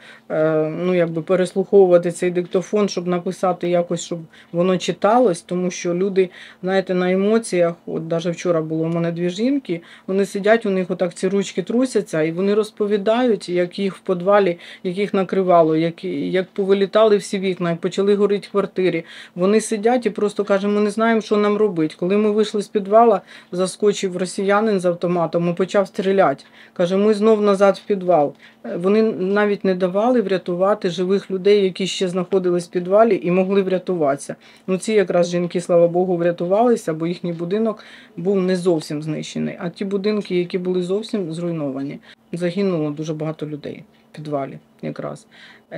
переслуховувати цей диктофон, щоб написати якось, щоб воно читалось, тому що люди, знаєте, на емоціях, от навіть вчора було у мене дві жінки, вони сидять, у них отак ці ручки трусяться, і вони розповідають, як їх в підвалі, як їх накривало, як повилітали всі вікна, як почали горіти квартири. Вони сидять і просто кажуть, ми не знаємо, що нам робити. Коли ми вийшли з підвала, заскочив росіянин з автоматом і почав стріляти. Каже, ми знов назад в підвал. Вони навіть не давали врятувати живих людей, які ще знаходились в підвалі і могли врятуватися. Ці якраз жінки, слава Богу, врятувалися, бо їхній будинок був не зовсім знищений. А ті будинки, які були зовсім зруйновані, загинуло дуже багато людей в підвалі якраз.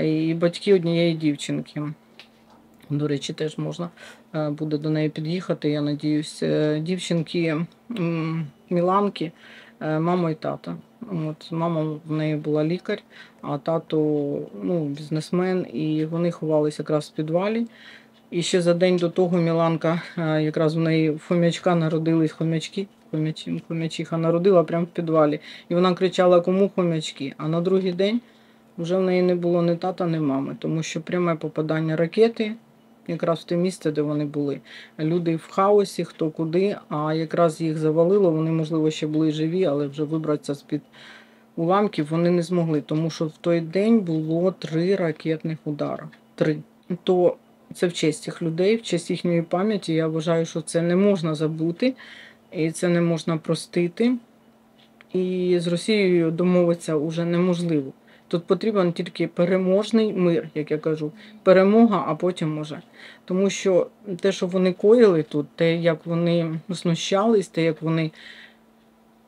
І батьки однієї дівчинки. До речі, теж можна буде до неї під'їхати, я надіюсь. Дівчинки Міланки, мама і тата. Мама в неї була лікар, а тато бізнесмен, і вони ховалися якраз в підвалі. І ще за день до того Міланка, якраз в неї хомячка народились, хомячиха народила прямо в підвалі. І вона кричала, кому хомячки? А на другий день вже в неї не було ні тата, ні мами, тому що пряме попадання ракети, якраз в те місце, де вони були. Люди в хаосі, хто куди, а якраз їх завалило, вони, можливо, ще були живі, але вже вибратися з-під уламків вони не змогли, тому що в той день було 3 ракетних удари. 3. То це в честь цих людей, в честь їхньої пам'яті. Я вважаю, що це не можна забути, і це не можна простити. І з Росією домовитися вже неможливо. Тут потрібен тільки переможний мир, як я кажу. Перемога, а потім може. Тому що те, що вони коїли тут, те, як вони знущались, те, як вони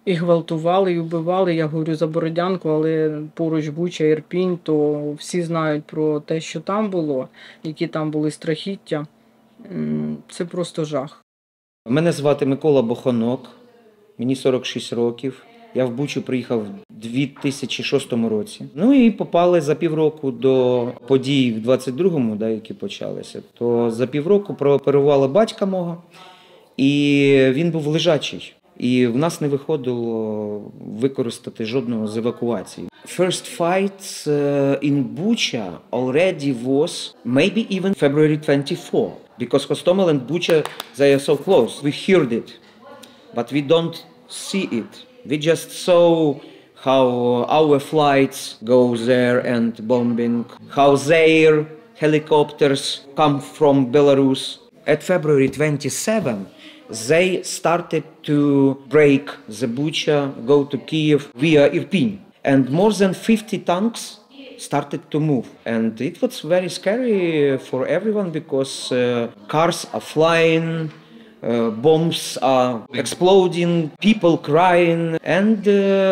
і гвалтували, і вбивали, я говорю за Бородянку, але поруч Буча, Ірпінь, то всі знають про те, що там було, які там були страхіття. Це просто жах. Мене звати Микола Бохонок, мені 46 років. Я в Бучу приїхав у 2006 році. І попали за півроку до подій в 22-му, які почалися. То за півроку прооперували батька мого, і він був лежачий. І в нас не виходило використати жодного з евакуацій. First fight in Bucha already was maybe even February 24, because Hostomel and Bucha, they are so close. We heard it, but we don't see it. We just saw how our flights go there and bombing, how their helicopters come from Belarus. At February 27, they started to break the Bucha, go to Kiev via Irpin. And more than 50 tanks started to move. And it was very scary for everyone because cars are flying, bombs are exploding, people crying, and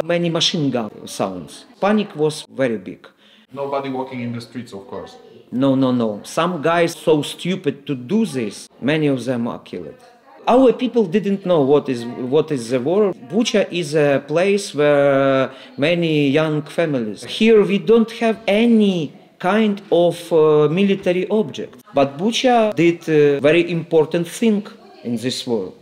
many machine gun sounds. Panic was very big. Nobody walking in the streets, of course. No. Some guys so stupid to do this, many of them are killed. Our people didn't know what is the war. Bucha is a place where many young families. Here we don't have any kind of military object. But Bucha did a very important thing in this war.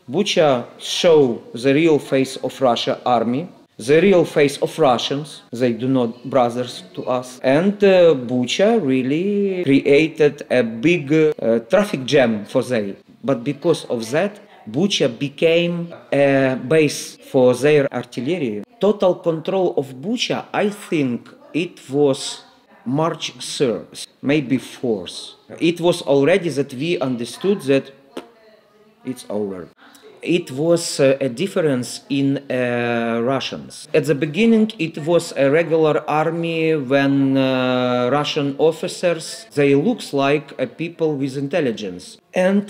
Bucha show the real face of Russia army, the real face of Russians. They do not brothers to us. And Bucha really created a big traffic jam for them. But because of that, Bucha became a base for their artillery. Total control of Bucha, I think it was March 3rd, maybe 4th. It was already that we understood that it's over. It was a difference in Russians. At the beginning, it was a regular army when Russian officers, they looks like people with intelligence. And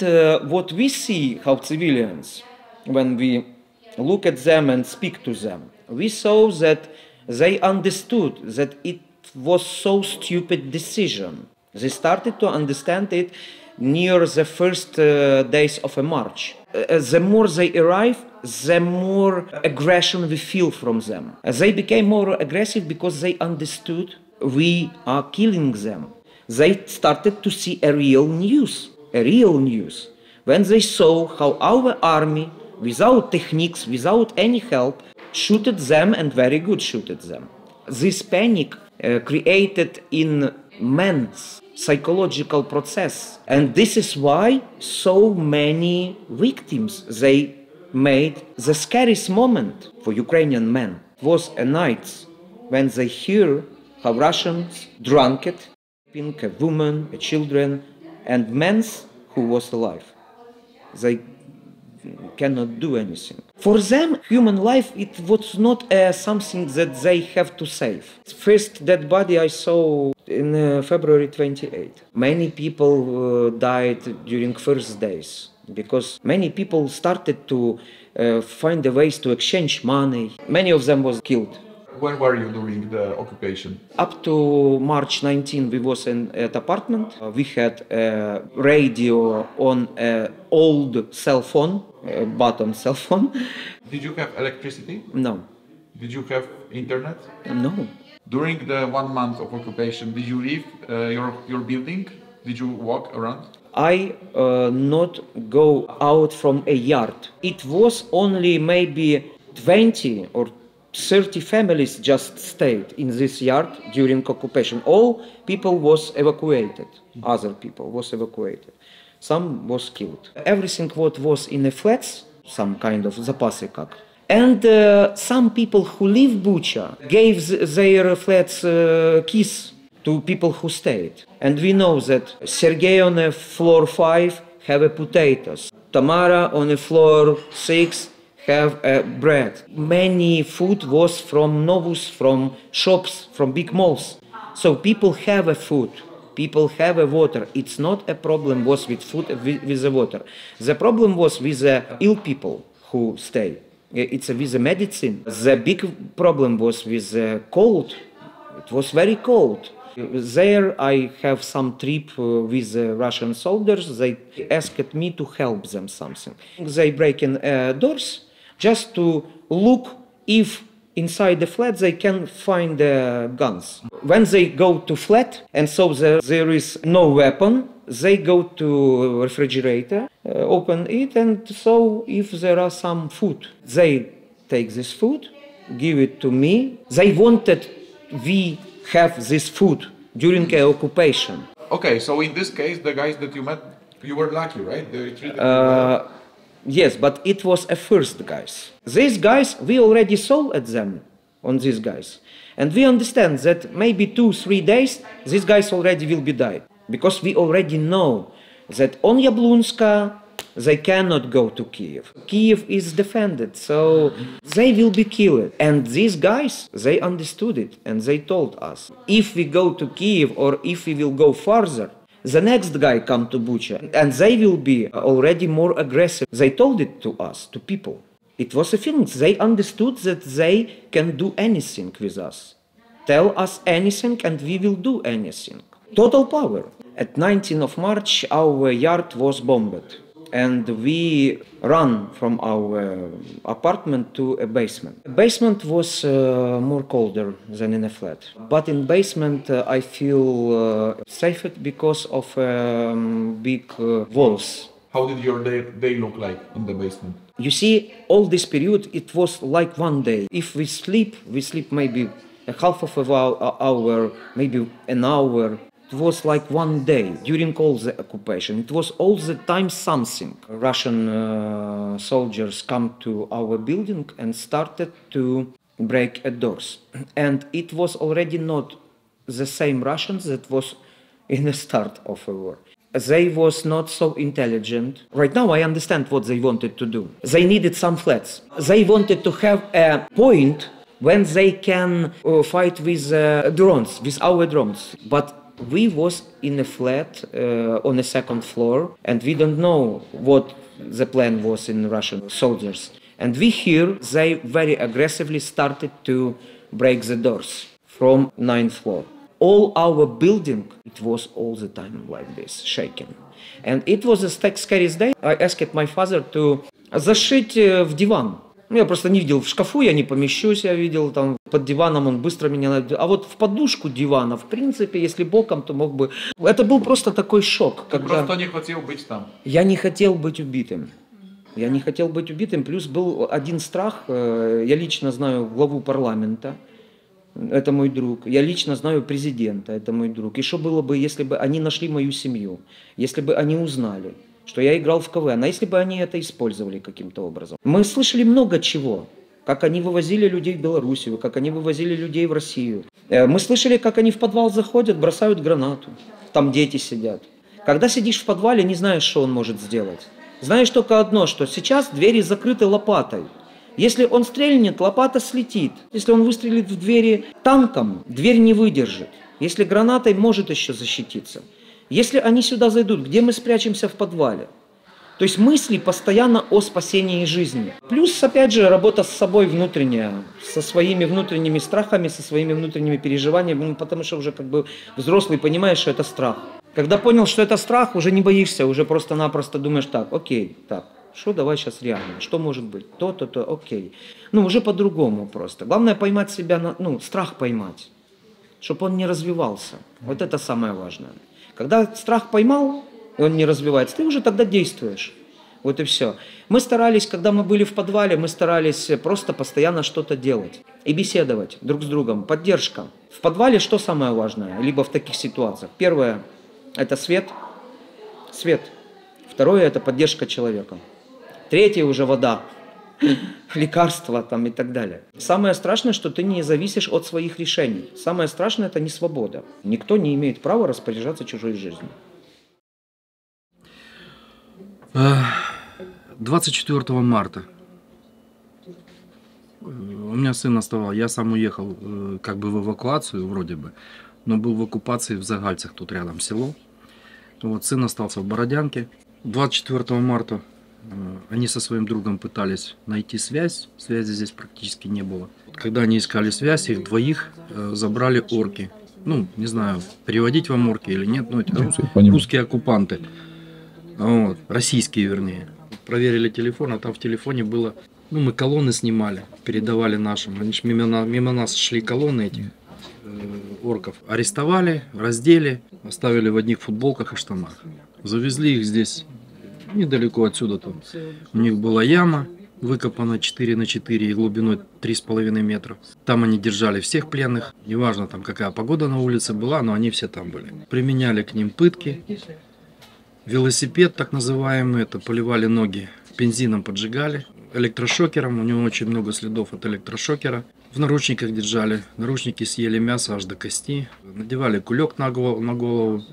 what we see, how civilians, when we look at them and speak to them, we saw that they understood that it was so stupid decision. They started to understand it near the first days of a march. The more they arrive, the more aggression we feel from them. They became more aggressive because they understood we are killing them. They started to see a real news. When they saw how our army, without techniques, without any help, shooted them and very good shooted them. This panic created in men's psychological process. And this is why so many victims they made. The scariest moment for Ukrainian men was a night when they hear how Russians drunk it, a woman, a children, and men who was alive. They cannot do anything. For them, human life, it was not something that they have to save. First dead body I saw in February 28. Many people died during first days because many people started to find the ways to exchange money. Many of them was killed. When were you during the occupation? Up to March 19, we was in an apartment. We had a radio on an old cell phone, button cell phone. Did you have electricity? No. Did you have internet? No. During the 1 month of occupation, did you leave your building? Did you walk around? I not go out from a yard. It was only maybe 20 or 30 families just stayed in this yard during occupation. All people was evacuated. Other people was evacuated. Some was killed. Everything what was in the flats, some kind of запасы как. And some people who live Bucha gave their flats keys to people who stayed. And we know that Sergei on the floor 5 have a potatoes. Tamara on the floor 6 have bread. Many food was from Novus, from shops, from big malls. So people have a food. People have a water. It's not a problem was with food, with the water. The problem was with the ill people who stay. It's with the medicine. The big problem was with the cold. It was very cold. There I have some trip with the Russian soldiers. They asked me to help them something. They break in doors just to look if inside the flat they can find guns. When they go to flat and so there is no weapon, they go to refrigerator, open it, and so if there are some food, they take this food, give it to me. They wanted we have this food during the occupation. Okay, so in this case, the guys that you met, you were lucky, right? They treated you well. Yes, but it was a first guys. These guys, we already saw at them on these guys. And we understand that maybe 2-3 days, these guys already will be died. Because we already know that on Yablunska, they cannot go to Kiev. Kiev is defended, so they will be killed. And these guys, they understood it, and they told us, if we go to Kiev or if we will go further, the next guy come to Bucha, and they will be already more aggressive. They told it to us, to people. It was a feeling. They understood that they can do anything with us. Tell us anything and we will do anything. Total power. At 19th of March, our yard was bombed. And we ran from our apartment to a basement. Basement was more colder than in a flat. But in basement I feel safer because of big walls. How did your day look like in the basement? You see, all this period, it was like one day. If we sleep maybe a half of an hour, maybe an hour. It was like one day during all the occupation. It was all the time something. Russian soldiers come to our building and started to break doors. And it was already not the same Russians that was in the start of the war. They was not so intelligent. Right now I understand what they wanted to do. They needed some flats. They wanted to have a point when they can fight with drones, with our drones. But we was in a flat on the second floor, and we don't know what the plan was in Russian soldiers. And we hear they very aggressively started to break the doors from 9th floor. All our building, it was all the time like this, shaking. And it was a scariest day. I asked my father to зашить в диван. Я просто не видел в шкафу, я не помещусь, я видел там под диваном, он быстро меня... А вот в подушку дивана, в принципе, если боком, то мог бы... Это был просто такой шок. Ты просто не хотел быть там. Я не хотел быть убитым. Я не хотел быть убитым. Плюс был один страх. Я лично знаю главу парламента. Это мой друг. Я лично знаю президента. Это мой друг. И что было бы, если бы они нашли мою семью? Если бы они узнали, что я играл в КВН, а если бы они это использовали каким-то образом. Мы слышали много чего, как они вывозили людей в Белоруссию, как они вывозили людей в Россию. Мы слышали, как они в подвал заходят, бросают гранату, там дети сидят. Когда сидишь в подвале, не знаешь, что он может сделать. Знаешь только одно, что сейчас двери закрыты лопатой. Если он стрельнет, лопата слетит. Если он выстрелит в двери танком, дверь не выдержит. Если гранатой, может еще защититься. Если они сюда зайдут, где мы спрячемся в подвале? То есть мысли постоянно о спасении жизни. Плюс, опять же, работа с собой внутренняя, со своими внутренними страхами, со своими внутренними переживаниями, потому что уже как бы взрослый понимаешь, что это страх. Когда понял, что это страх, уже не боишься, уже просто-напросто думаешь так, окей, так, что давай сейчас реально, что может быть, то, окей. Ну, уже по-другому просто. Главное поймать себя, страх поймать, чтобы он не развивался. Вот это самое важное. Когда страх поймал, и он не развивается, ты уже тогда действуешь. Вот и все. Мы старались, когда мы были в подвале, мы старались просто постоянно что-то делать. И беседовать друг с другом. Поддержка. В подвале что самое важное? Либо в таких ситуациях. Первое – это свет. Свет. Второе – это поддержка человека. Третье уже вода. Лекарства там и так далее. Самое страшное, что ты не зависишь от своих решений. Самое страшное – это не свобода. Никто не имеет права распоряжаться чужой жизнью. 24 марта у меня сын оставал, я сам уехал как бы в эвакуацию вроде бы, но был в оккупации в Загальцах, тут рядом село. Вот, сын остался в Бородянке. 24 марта они со своим другом пытались найти связь, связи здесь практически не было. Когда они искали связь, их двоих забрали орки. Ну, не знаю, переводить вам орки или нет, но это русские оккупанты. Вот, российские, вернее. Проверили телефон, а там в телефоне было... Ну, мы колонны снимали, передавали нашим. Они мимо нас шли колонны этих орков. Арестовали, раздели, оставили в одних футболках и штанах. Завезли их здесь, недалеко отсюда. Там. У них была яма, выкопана 4 на 4 и глубиной 3,5 метра. Там они держали всех пленных. Неважно, там какая погода на улице была, но они все там были. Применяли к ним пытки. Велосипед, так называемый, это поливали ноги, бензином поджигали, электрошокером, у него очень много следов от электрошокера. В наручниках держали, наручники съели мясо аж до кости, надевали кулек на голову,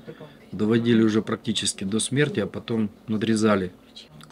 доводили уже практически до смерти, а потом надрезали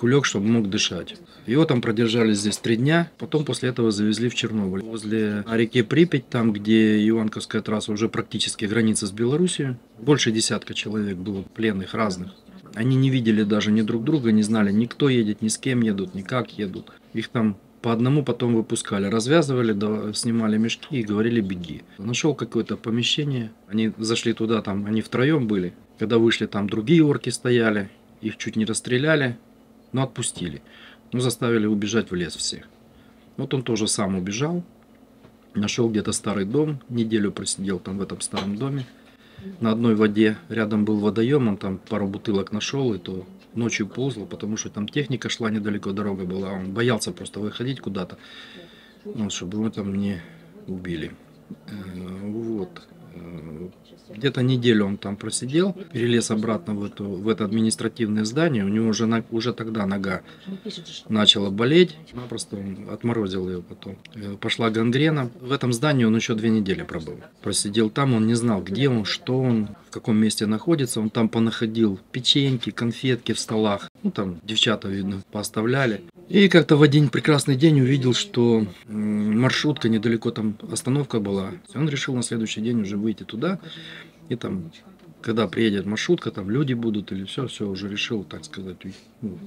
кулек, чтобы мог дышать. Его там продержали здесь 3 дня, потом после этого завезли в Чернобыль. Возле реки Припять, там, где Иванковская трасса, уже практически граница с Белоруссией, больше десятка человек было пленных разных. Они не видели даже ни друг друга, не знали, ни кто едет, ни с кем едут, ни как едут. Их там по одному потом выпускали, развязывали, снимали мешки и говорили «беги». Нашел какое-то помещение, они зашли туда, там они втроем были. Когда вышли, там другие орки стояли, их чуть не расстреляли, но отпустили. Ну, заставили убежать в лес всех. Вот он тоже сам убежал, нашел где-то старый дом, неделю просидел там в этом старом доме. На одной воде, рядом был водоем, он там пару бутылок нашел, и то ночью ползал, потому что там техника шла недалеко, дорога была. Он боялся просто выходить куда-то, вот, чтобы его там не убили. Вот. Где-то неделю он там просидел, перелез обратно в это административное здание. У него уже тогда нога начала болеть, просто он отморозил ее потом. Пошла гангрена. В этом здании он еще 2 недели пробыл. Просидел там, он не знал, где он, что он, в каком месте находится. Он там понаходил печеньки, конфетки в столах. Ну там девчата, видно, пооставляли. И как-то в один прекрасный день увидел, что маршрутка недалеко, там остановка была. Он решил на следующий день уже выйти туда. И там, когда приедет маршрутка, там люди будут или все уже решил, так сказать, ну,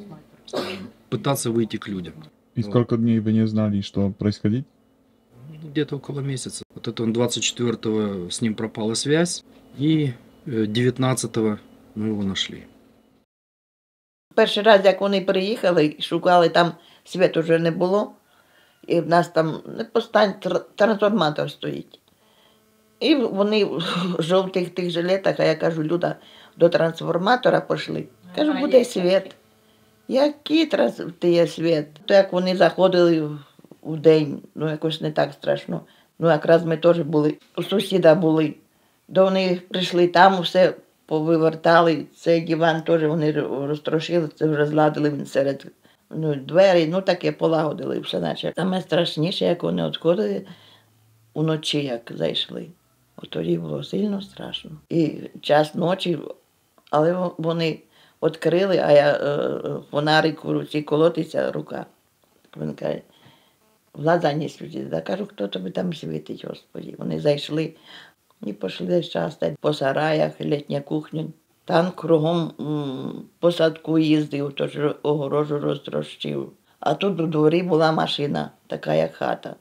пытаться выйти к людям. И сколько дней вы не знали, что происходит? Где-то около месяца. Вот это он 24-го с ним пропала связь, и 19-го мы его нашли. Перший раз, як вони приїхали, шукали, там світу вже не було, і в нас там трансформатор стоїть. І вони в жовтих тих жилетах, а я кажу, Люда, до трансформатора пішли. Кажу, буде світ. Який світ? То як вони заходили в день, ну якось не так страшно. Ну якраз ми теж були, у сусіда були. До вони прийшли там, все повивертали, цей диван теж вони розтрошили, це вже зладили він серед двері, ну таке полагодили все наче. Саме страшніше, як вони відходили уночі, як зайшли. От тоді було сильно страшно. І час ночі, але вони відкрили, а я фонарик в руці колотиться, рука. Він каже, в глаза не світить. Я кажу, хто тобі там світить, Господи. Вони зайшли і пішли часто по сараях, літня кухня. Танк кругом по садку їздив, тож огорожу розтрощив. А тут у дворі була машина, така як хата.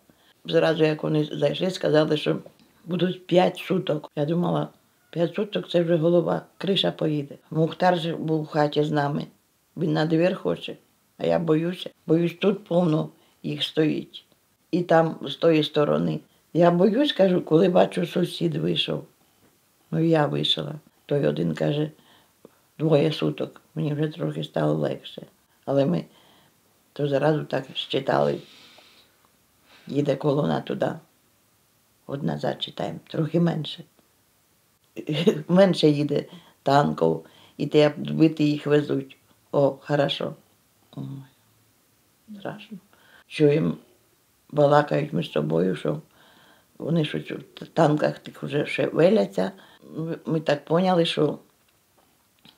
Зразу, як вони зайшли, сказали, що будуть 5 суток. Я думала, 5 суток – це вже голова, криша поїде. Мухтар же був в хаті з нами. Він на двір хоче, а я боюся. Боюсь, тут повно їх стоїть. І там, з тої сторони. Я боюсь, кажу, коли бачу, сусід вийшов. Ну, я вийшла. Той один каже, 2 суток. Мені вже трохи стало легше. Але ми то зразу так считали. Їде колона туди. От назад читаємо, трохи менше. Менше їде танків, і те вбити їх везуть. О, хорошо. Ой, страшно. Чуємо, балакають між собою, що вони щось в танках тих вже шевеляться. Ми так поняли, що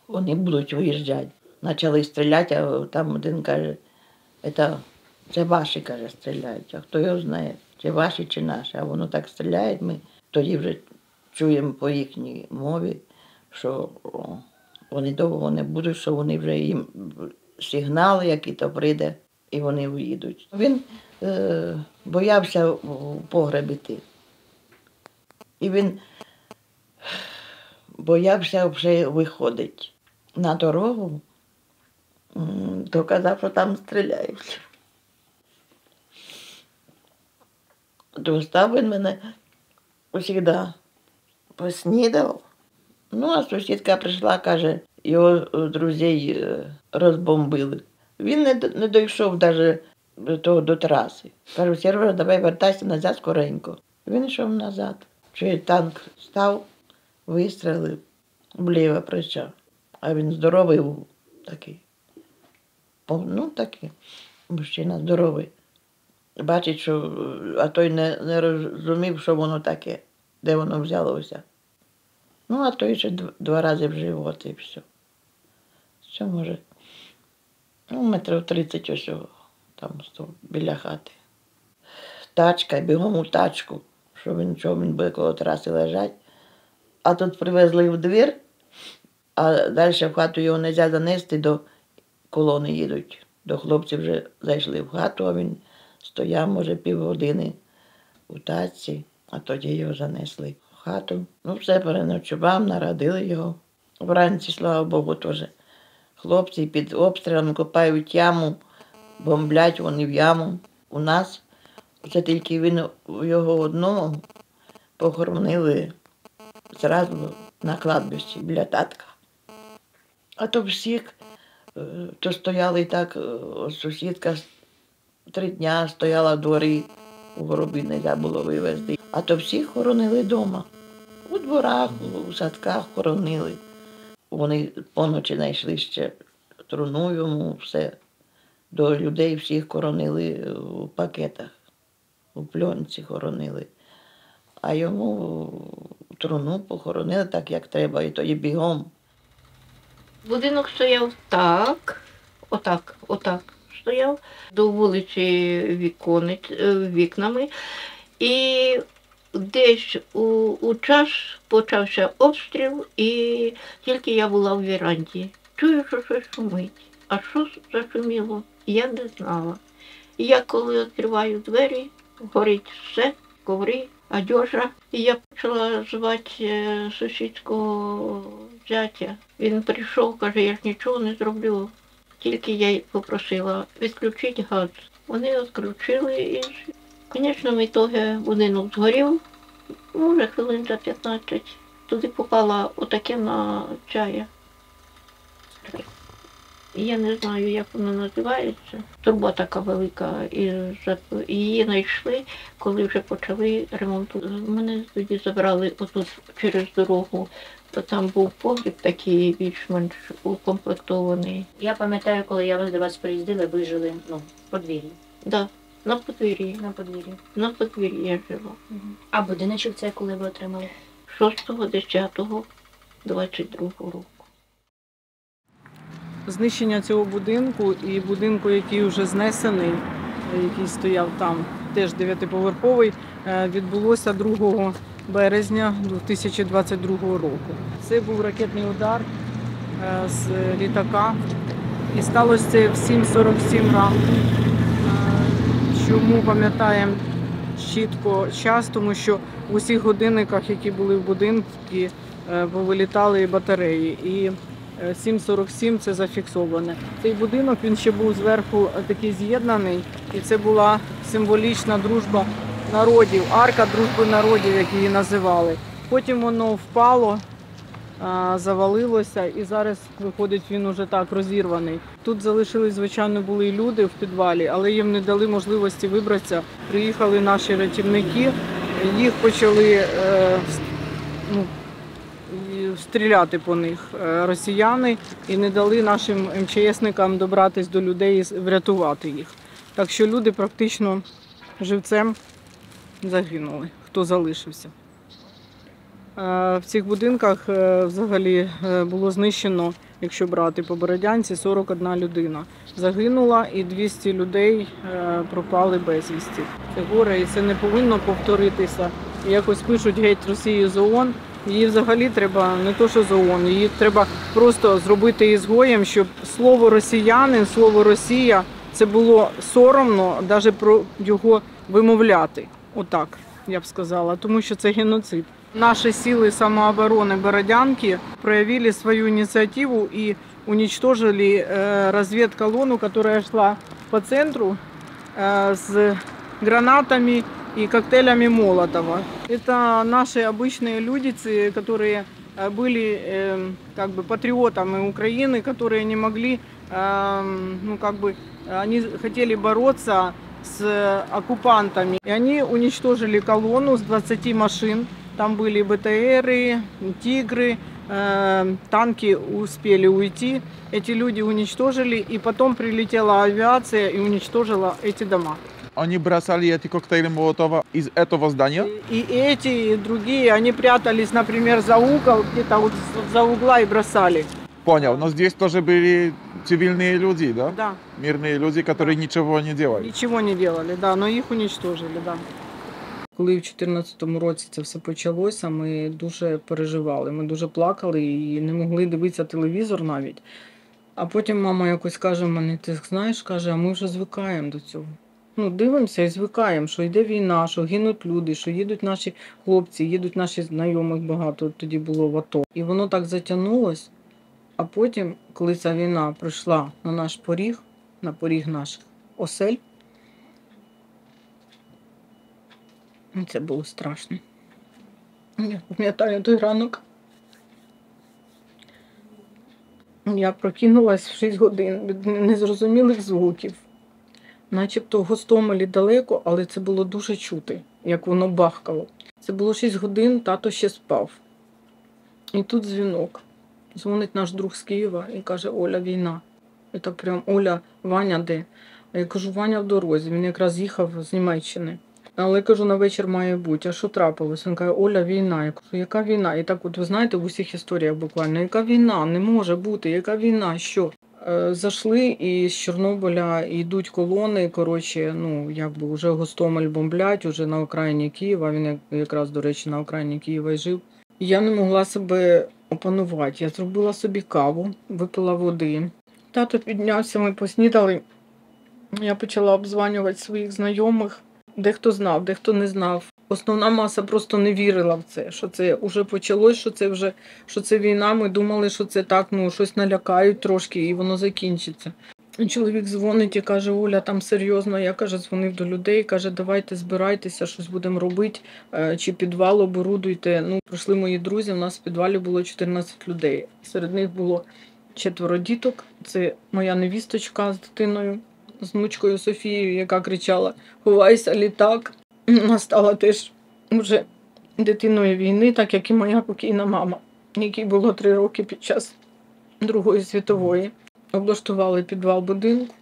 вони будуть виїжджати. Почали стріляти, а там один каже, це ваші, каже, стріляють. А хто його знає, чи ваші, чи наші. А воно так стріляє, ми тоді вже чуємо по їхній мові, що вони довго не будуть, що вони вже їм сигнали, які то прийде, і вони виїдуть. Він боявся в погреб іти. І він боявся вже виходити на дорогу, то казав, що там стріляють. То став він мене завжди поснідав. Ну, а сусідка прийшла, каже, його друзей розбомбили. Він не дійшов навіть до траси. Кажу, Сережа, давай вертайся назад скоренько. Він йшов назад. Чує, танк став, вистрелив, вліво прийшов. А він здоровий був такий. Ну, такий. Мужчина здоровий. Бачить, що, а той не розумів, що воно таке, де воно взялося. Ну, а той ще 2 рази в живот і все. Що може? Ну, метрів 30 ось там біля хати. Тачка, бігом у тачку, що він буде коло траси лежать. А тут привезли в двір, а далі в хату його не можна занести, до колони їдуть. До хлопців вже зайшли в хату, а він стояв, може, півгодини у тачці, а тоді його занесли в хату. Ну, все, переночував, народили його. Вранці, слава Богу, теж. Хлопці під обстрілом копають яму, бомблять вони в яму. У нас це тільки він його одного похоронили зразу на кладбищі біля татка. А то всіх, то стояли так, сусідка 3 дня стояла в дворі, у гробі не можна було вивезти. А то всіх хоронили вдома. У дворах, у садках хоронили. Вони поночі знайшли ще труну йому, все. До людей всіх хоронили у пакетах, у пленці хоронили. А йому труну похоронили так, як треба, і тоді бігом. Будинок стояв так, отак стояв, до вулиці вікнами. І десь у час почався обстріл, і тільки я була в віранді. Чую, що щось шумить. А що зашуміло, я не знала. І я коли відкриваю двері, горить все, коври, одежа. І я почала звати сусідського зятя. Він прийшов, каже, я ж нічого не зроблю. Тільки я попросила відключити газ. Вони відключили і, звісно, в ітогі будинок згорів, може, хвилин за 15. Туди попала отаке на чая. Я не знаю, як воно називається. Труба така велика, і її знайшли, коли вже почали ремонтувати. Мене тоді забрали отут через дорогу. Там був погріб такий більш-менш укомплектований. Я пам'ятаю, коли я вас до вас приїздила, ви жили в подвір'ї. Так, на подвір'ї. На подвір'ї. На подвір'ї я жила. А будиночок це коли ви отримали? 6.10.22 року. Знищення цього будинку і будинку, який вже знесений, який стояв там, теж 9-поверховий, відбулося 2 березня 2022 року. Це був ракетний удар з літака. І сталося це в 7:47 ранку. Чому пам'ятаємо чітко час, тому що в усіх годинниках, які були в будинку, повилітали батареї. І 7:47 це зафіксоване. Цей будинок, він ще був зверху такий з'єднаний, і це була символічна дружба народів, арка дружби народів, як її називали. Потім воно впало, завалилося, і зараз, виходить, він уже так розірваний. Тут залишились, звичайно, були і люди в підвалі, але їм не дали можливості вибратися. Приїхали наші рятівники, їх почали стріляти по них росіяни і не дали нашим МЧСникам добратися до людей і врятувати їх. Так що люди практично живцем загинули, хто залишився. В цих будинках взагалі було знищено, якщо брати по Бородянці, 41 людина. Загинула і 200 людей пропали безвісті. Це горе і це не повинно повторитися. І якось пишуть геть Росію з ООН. Її взагалі треба, не то що з ООН, її треба просто зробити ізгоєм, щоб слово росіянин, слово Росія, це було соромно навіть про його вимовляти. Отак, я б сказала, тому що це геноцид. Наши силы самообороны Бородянки проявили свою инициативу и уничтожили разведколонну, которая шла по центру с гранатами и коктейлями Молотова. Это наши обычные люди, которые были как бы патриотами Украины, которые не могли, они хотели бороться с оккупантами. И они уничтожили колонну с 20 машин. Там были БТРы, тигры, танки успели уйти. Эти люди уничтожили, и потом прилетела авиация и уничтожила эти дома. Они бросали эти коктейли Молотова из этого здания? И эти, и другие, они прятались, например, за угол, где-то вот за угла и бросали. Понял. Но здесь тоже были цивильные люди, да? Да. Мирные люди, которые ничего не делали. Нічого не делали, да, но їх уничтожили, да. Коли в 2014 році це все почалося, ми дуже переживали, ми дуже плакали і не могли дивитися телевізор навіть. А потім мама якось каже мені, ти знаєш, каже, а ми вже звикаємо до цього. Ну, дивимося і звикаємо, що йде війна, що гинуть люди, що їдуть наші хлопці, їдуть наші знайомих багато, тоді було в АТО. І воно так затягнулось, а потім, коли ця війна прийшла на наш поріг, на поріг наших осель, це було страшно. Я пам'ятаю той ранок. Я прокинулась в 6 годин від незрозумілих звуків. Начебто в Гостомелі далеко, але це було дуже чути, як воно бахкало. Це було 6 годин, тато ще спав. І тут дзвінок. Дзвонить наш друг з Києва і каже, Оля, війна. І так прям, Оля, Ваня де? А я кажу, Ваня в дорозі, він якраз їхав з Німеччини. Але, кажу, на вечір має бути. А що трапилось? Він каже, Оля, війна. Я кажу, яка війна? І так от, ви знаєте, в усіх історіях буквально, яка війна? Не може бути, яка війна? Що? Зайшли і з Чорнобиля йдуть колони, коротше, ну, якби вже Гостомель бомблять, уже на окраїні Києва, він якраз, до речі, на окраїні Києва й жив. І я не могла себе опанувати. Я зробила собі каву, випила води. Тато піднявся, ми поснідали. Я почала обдзванювати своїх знайомих. Дехто знав, дехто не знав. Основна маса просто не вірила в це, що це вже почалось, що це війна. Ми думали, що це так, ну, щось налякають трошки і воно закінчиться. Чоловік дзвонить і каже, Оля, там серйозно. Я, каже, дзвонив до людей, каже, давайте збирайтеся, щось будемо робити, чи підвал оборудуйте. Ну, прийшли мої друзі, у нас в підвалі було 14 людей. Серед них було 4 діток. Це моя невісточка з дитиною, з внучкою Софією, яка кричала «Ховайся, літак!». Вона стала теж вже дитиною війни, так як і моя покійна мама, якій було 3 роки під час Другої світової. Облаштували підвал будинку,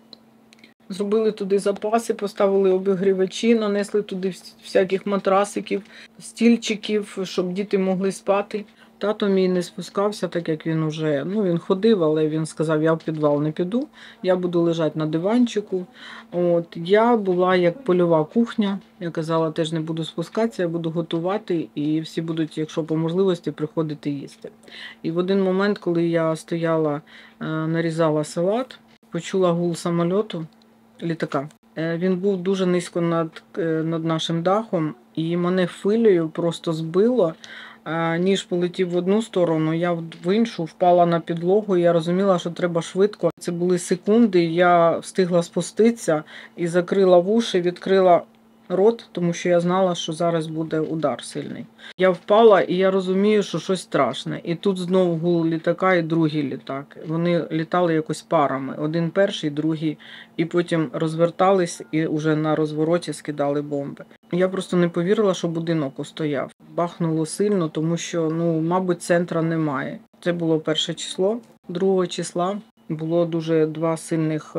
зробили туди запаси, поставили обігрівачі, нанесли туди всяких матрасиків, стільчиків, щоб діти могли спати. Тато мій не спускався, так як він уже, ну, він ходив, але він сказав, я в підвал не піду, я буду лежати на диванчику. От, я була як польова кухня, я казала, теж не буду спускатися, я буду готувати, і всі будуть, якщо по можливості, приходити їсти. І в один момент, коли я стояла, нарізала салат, почула гул самольоту, літака. Він був дуже низько над нашим дахом, і мене хвилею просто збило. Ніж полетів в одну сторону, я в іншу, впала на підлогу, і я розуміла, що треба швидко. Це були секунди, я встигла спуститися і закрила вуші, відкрила рот, тому що я знала, що зараз буде удар сильний. Я впала, і я розумію, що щось страшне. І тут знову гул літака і другий літак. Вони літали якось парами. Один перший, другий, і потім розвертались і вже на розвороті скидали бомби. Я просто не повірила, що будинок устояв. Бахнуло сильно, тому що, ну, мабуть, центра немає. Це було 1 число. 2 числа було дуже 2 сильних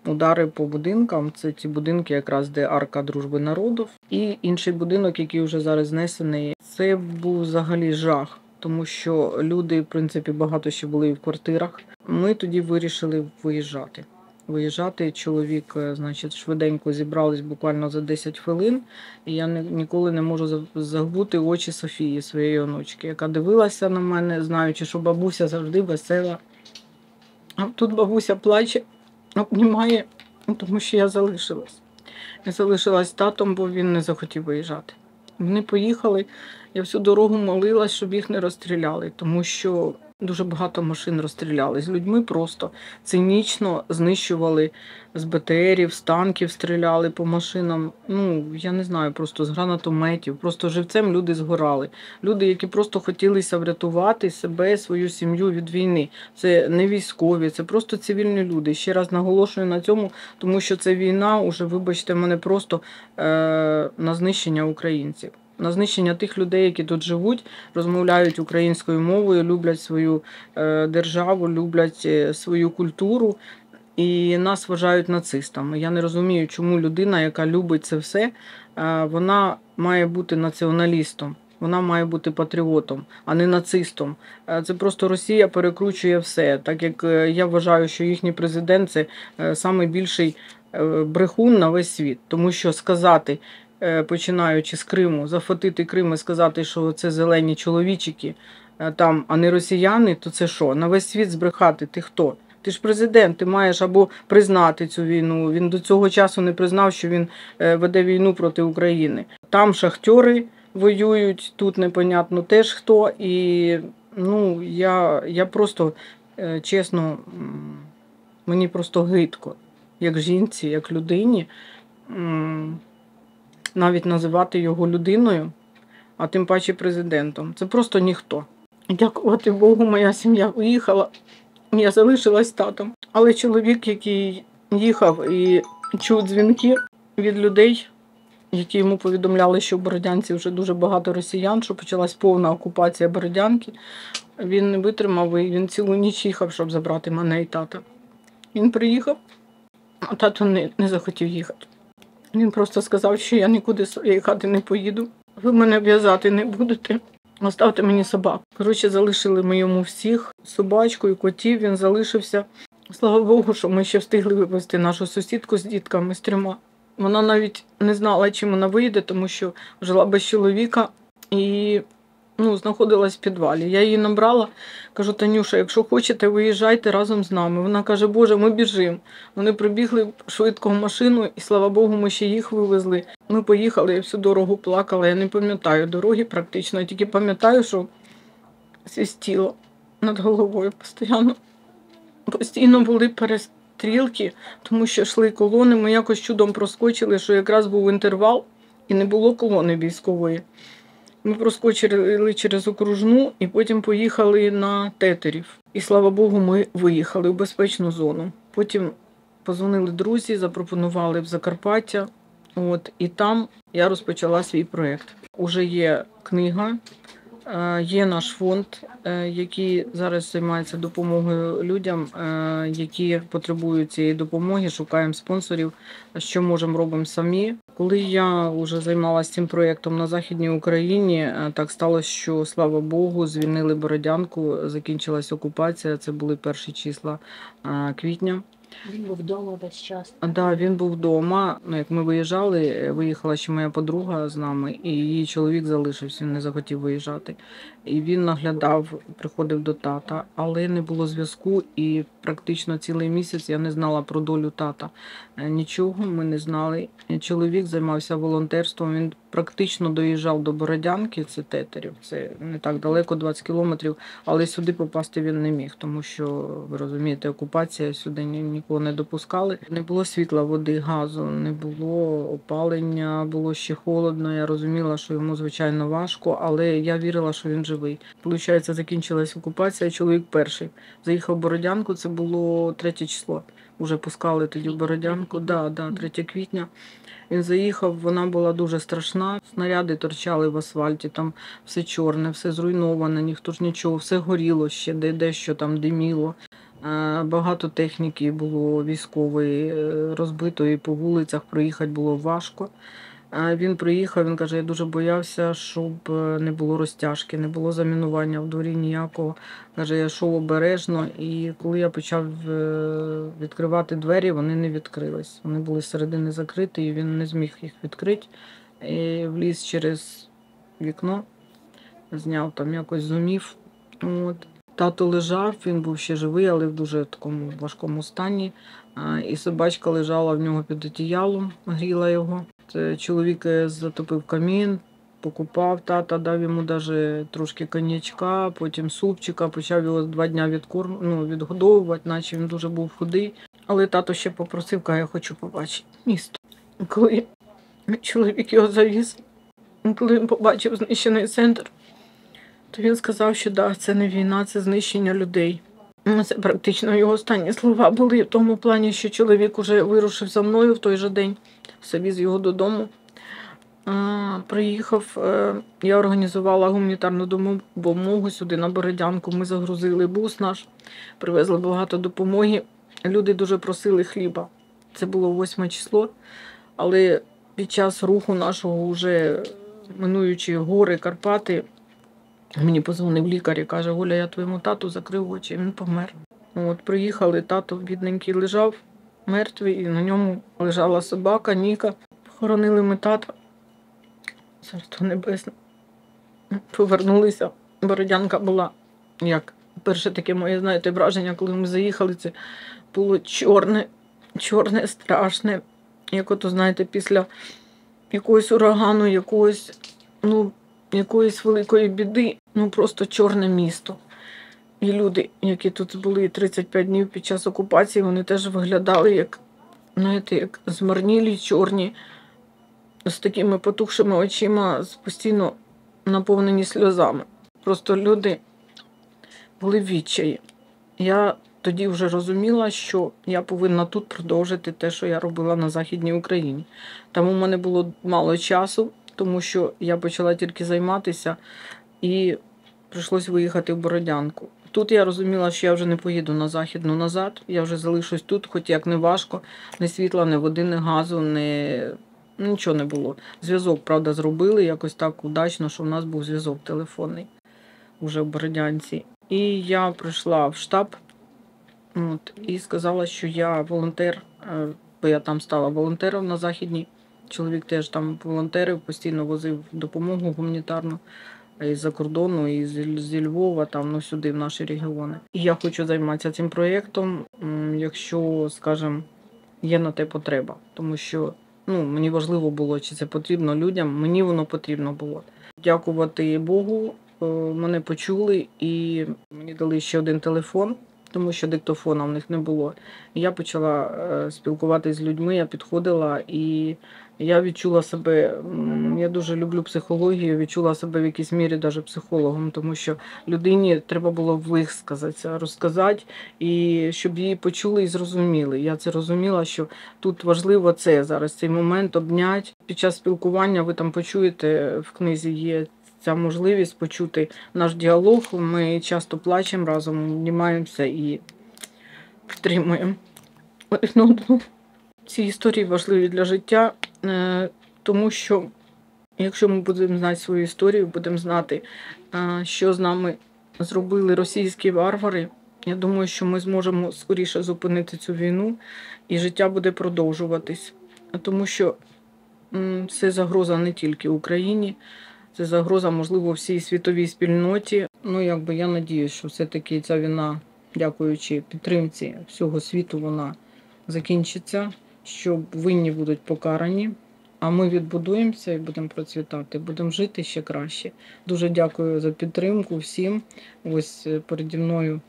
удари по будинкам. Це ті будинки, якраз де Арка Дружби народів. І інший будинок, який вже зараз знесений. Це був взагалі жах, тому що люди, в принципі, багато ще були в квартирах. Ми тоді вирішили виїжджати. Чоловік, значить, швиденько зібрались буквально за 10 хвилин. І я ніколи не можу забути очі Софії, своєї онучки, яка дивилася на мене, знаючи, що бабуся завжди весела. А тут бабуся плаче, обнімає, тому що я залишилась. Я залишилась з татом, бо він не захотів виїжджати. Вони поїхали, я всю дорогу молилась, щоб їх не розстріляли, тому що дуже багато машин розстріляли. З людьми просто цинічно знищували з БТРів, з танків стріляли по машинам. Ну, я не знаю, просто з гранатометів. Просто живцем люди згорали. Люди, які просто хотілися врятувати себе, свою сім'ю від війни. Це не військові, це просто цивільні люди. Ще раз наголошую на цьому, тому що це війна, уже, вибачте мене, просто на знищення українців. На знищення тих людей, які тут живуть, розмовляють українською мовою, люблять свою державу, люблять свою культуру і нас вважають нацистами. Я не розумію, чому людина, яка любить це все, вона має бути націоналістом. Вона має бути патріотом, а не нацистом. Це просто Росія перекручує все. Так як я вважаю, що їхній президент – це найбільший брехун на весь світ. Тому що сказати, починаючи з Криму, зафотити Крим і сказати, що це зелені чоловічики, там, а не росіяни, то це що? На весь світ збрехати? Ти хто? Ти ж президент, ти маєш або признати цю війну. Він до цього часу не признав, що він веде війну проти України. Там шахтери воюють, тут непонятно теж хто. І я просто, чесно, мені просто гидко, як жінці, як людині, навіть називати його людиною, а тим паче президентом. Це просто ніхто. Дякувати Богу, моя сім'я виїхала. Я залишилась з татом. Але чоловік, який їхав і чув дзвінки від людей, які йому повідомляли, що в Бородянці вже дуже багато росіян, що почалась повна окупація Бородянки, він не витримав і він цілу ніч їхав, щоб забрати мене і тата. Він приїхав, а тато не захотів їхати. Він просто сказав, що я нікуди з своєї хати не поїду. Ви мене в'язати не будете. Оставте мені собак. Коротше, залишили ми йому всіх, собачку і котів, він залишився. Слава Богу, що ми ще встигли вивезти нашу сусідку з дітками, з 3. Вона навіть не знала, чим вона вийде, тому що жила без чоловіка і знаходилась в підвалі. Я її набрала, кажу: Танюша, якщо хочете, виїжджайте разом з нами. Вона каже: Боже, ми біжимо. Вони прибігли швидко в машину і, слава Богу, ми ще їх вивезли. Ми поїхали, я всю дорогу плакала. Я не пам'ятаю дороги практично, я тільки пам'ятаю, що свистіло над головою постійно. Постійно були перестрілки, тому що йшли колони. Ми якось чудом проскочили, що якраз був інтервал і не було колони військової. Ми проскочили через окружну і потім поїхали на Тетерів. І, слава Богу, ми виїхали в безпечну зону. Потім позвонили друзі, запропонували в Закарпаття. І там я розпочала свій проєкт. Уже є книга, є наш фонд, який зараз займається допомогою людям, які потребують цієї допомоги, шукаємо спонсорів, що можемо, робимо самі. Коли я вже займалася цим проєктом на Західній Україні, так сталося, що, слава Богу, звільнили Бородянку, закінчилась окупація, це були перші числа квітня. Він був вдома весь час? Так, він був вдома. Як ми виїжджали, виїхала ще моя подруга з нами, і її чоловік залишився, він не захотів виїжджати. І він наглядав, приходив до тата, але не було зв'язку, і практично цілий місяць я не знала про долю тата. Нічого ми не знали. Чоловік займався волонтерством, він практично доїжджав до Бородянки, це Тетерів, це не так далеко, 20 кілометрів, але сюди попасти він не міг, тому що, ви розумієте, окупація, сюди нікого не допускали. Не було світла, води, газу, не було опалення, було ще холодно, я розуміла, що йому, звичайно, важко, але я вірила, що він живий. Получається, закінчилась окупація, чоловік перший заїхав в Бородянку, це було 3 число. Уже пускали тоді в Бородянку, 3 квітня. Він заїхав, вона була дуже страшна. Снаряди торчали в асфальті, там все чорне, все зруйноване, ніхто ж нічого, все горіло ще, дещо там диміло. Багато техніки було військової, розбитої по вулицях, проїхати було важко. Він приїхав, він каже: я дуже боявся, щоб не було розтяжки, не було замінування в дворі ніякого. Каже, я йшов обережно, і коли я почав відкривати двері, вони не відкрились. Вони були зсередини закриті, і він не зміг їх відкрити. І вліз через вікно, зняв там, якось зумів. Тато лежав, він був ще живий, але в дуже такому важкому стані. І собачка лежала в нього під одіялом, гріла його. Чоловік затопив камін, покупав тата, дав йому навіть трошки коньячка, потім супчика, почав його 2 дні відгодовувати, наче він дуже був худий. Але тато ще попросив, каже: я хочу побачити місто. Коли чоловік його завіз, коли він побачив знищений центр, то він сказав, що це не війна, це знищення людей. Це практично його останні слова були в тому плані, що чоловік уже вирушив за мною в той же день, завіз його додому. Приїхав, я організувала гуманітарну допомогу сюди на Бородянку, ми загрузили бус наш, привезли багато допомоги. Люди дуже просили хліба. Це було 8 число, але під час руху нашого вже минуючи гори, Карпати, мені позвонив лікар і каже: Оля, я твоєму тату закрив очі, він помер. От, приїхали, тато бідненький лежав мертвий, і на ньому лежала собака, Ніка. Похоронили ми тата. Царство небесне. Повернулися. Бородянка була, як перше таке моє, знаєте, враження, коли ми заїхали, це було чорне, страшне. Як ото, знаєте, після якогось урагану, якоїсь великої біди, просто чорне місто. І люди, які тут були 35 днів під час окупації, вони теж виглядали як, знаєте, як змарнілі, чорні, з такими потухшими очима, постійно наповнені сльозами. Просто люди були в відчаї. Я тоді вже розуміла, що я повинна тут продовжити те, що я робила на Західній Україні. Там у мене було мало часу, тому що я почала тільки займатися і прийшлось виїхати в Бородянку. Тут я розуміла, що я вже не поїду на Західну назад, я вже залишусь тут, хоч як не важко, ні світла, ні води, ні газу, нічого не було. Зв'язок, правда, зробили якось так удачно, що в нас був зв'язок телефонний вже в Бородянці. І я прийшла в штаб і сказала, що я волонтер, бо я там стала волонтером на Західній. Чоловік теж там волонтерив, постійно возив допомогу гуманітарну із-за кордону, зі Львова, там, сюди, в наші регіони. І я хочу займатися цим проєктом, якщо, скажімо, є на те потреба. Тому що мені важливо було, чи це потрібно людям, мені воно потрібно було. Дякувати Богу, мене почули і мені дали ще один телефон, тому що диктофона в них не було. І я почала спілкуватися з людьми, я підходила і я відчула себе, я дуже люблю психологію, відчула себе в якійсь мірі навіть психологом, тому що людині треба було висказатися, розказати, і щоб її почули і зрозуміли. Я це розуміла, що тут важливо це зараз, цей момент обняти. Під час спілкування ви там почуєте, в книзі є ця можливість почути наш діалог. Ми часто плачемо разом, обнімаємося і підтримуємо один одного. Ці історії важливі для життя, тому що якщо ми будемо знати свою історію, будемо знати, що з нами зробили російські варвари, я думаю, що ми зможемо скоріше зупинити цю війну і життя буде продовжуватись. Тому що це загроза не тільки Україні, це загроза, можливо, всій світовій спільноті. Я надіюсь, що все-таки ця війна, дякуючи підтримці всього світу, вона закінчиться, що винні будуть покарані, а ми відбудуємося і будемо процвітати, будемо жити ще краще. Дуже дякую за підтримку всім. Ось переді мною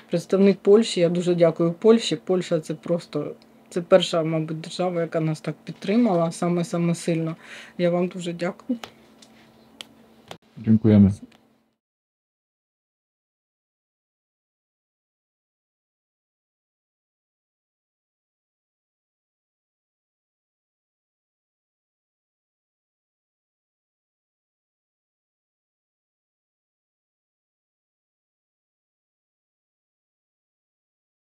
представник Польщі. Я дуже дякую Польщі. Польща – це перша, мабуть, держава, яка нас так підтримала саме сильно. Я вам дуже дякую. Dziękujemy.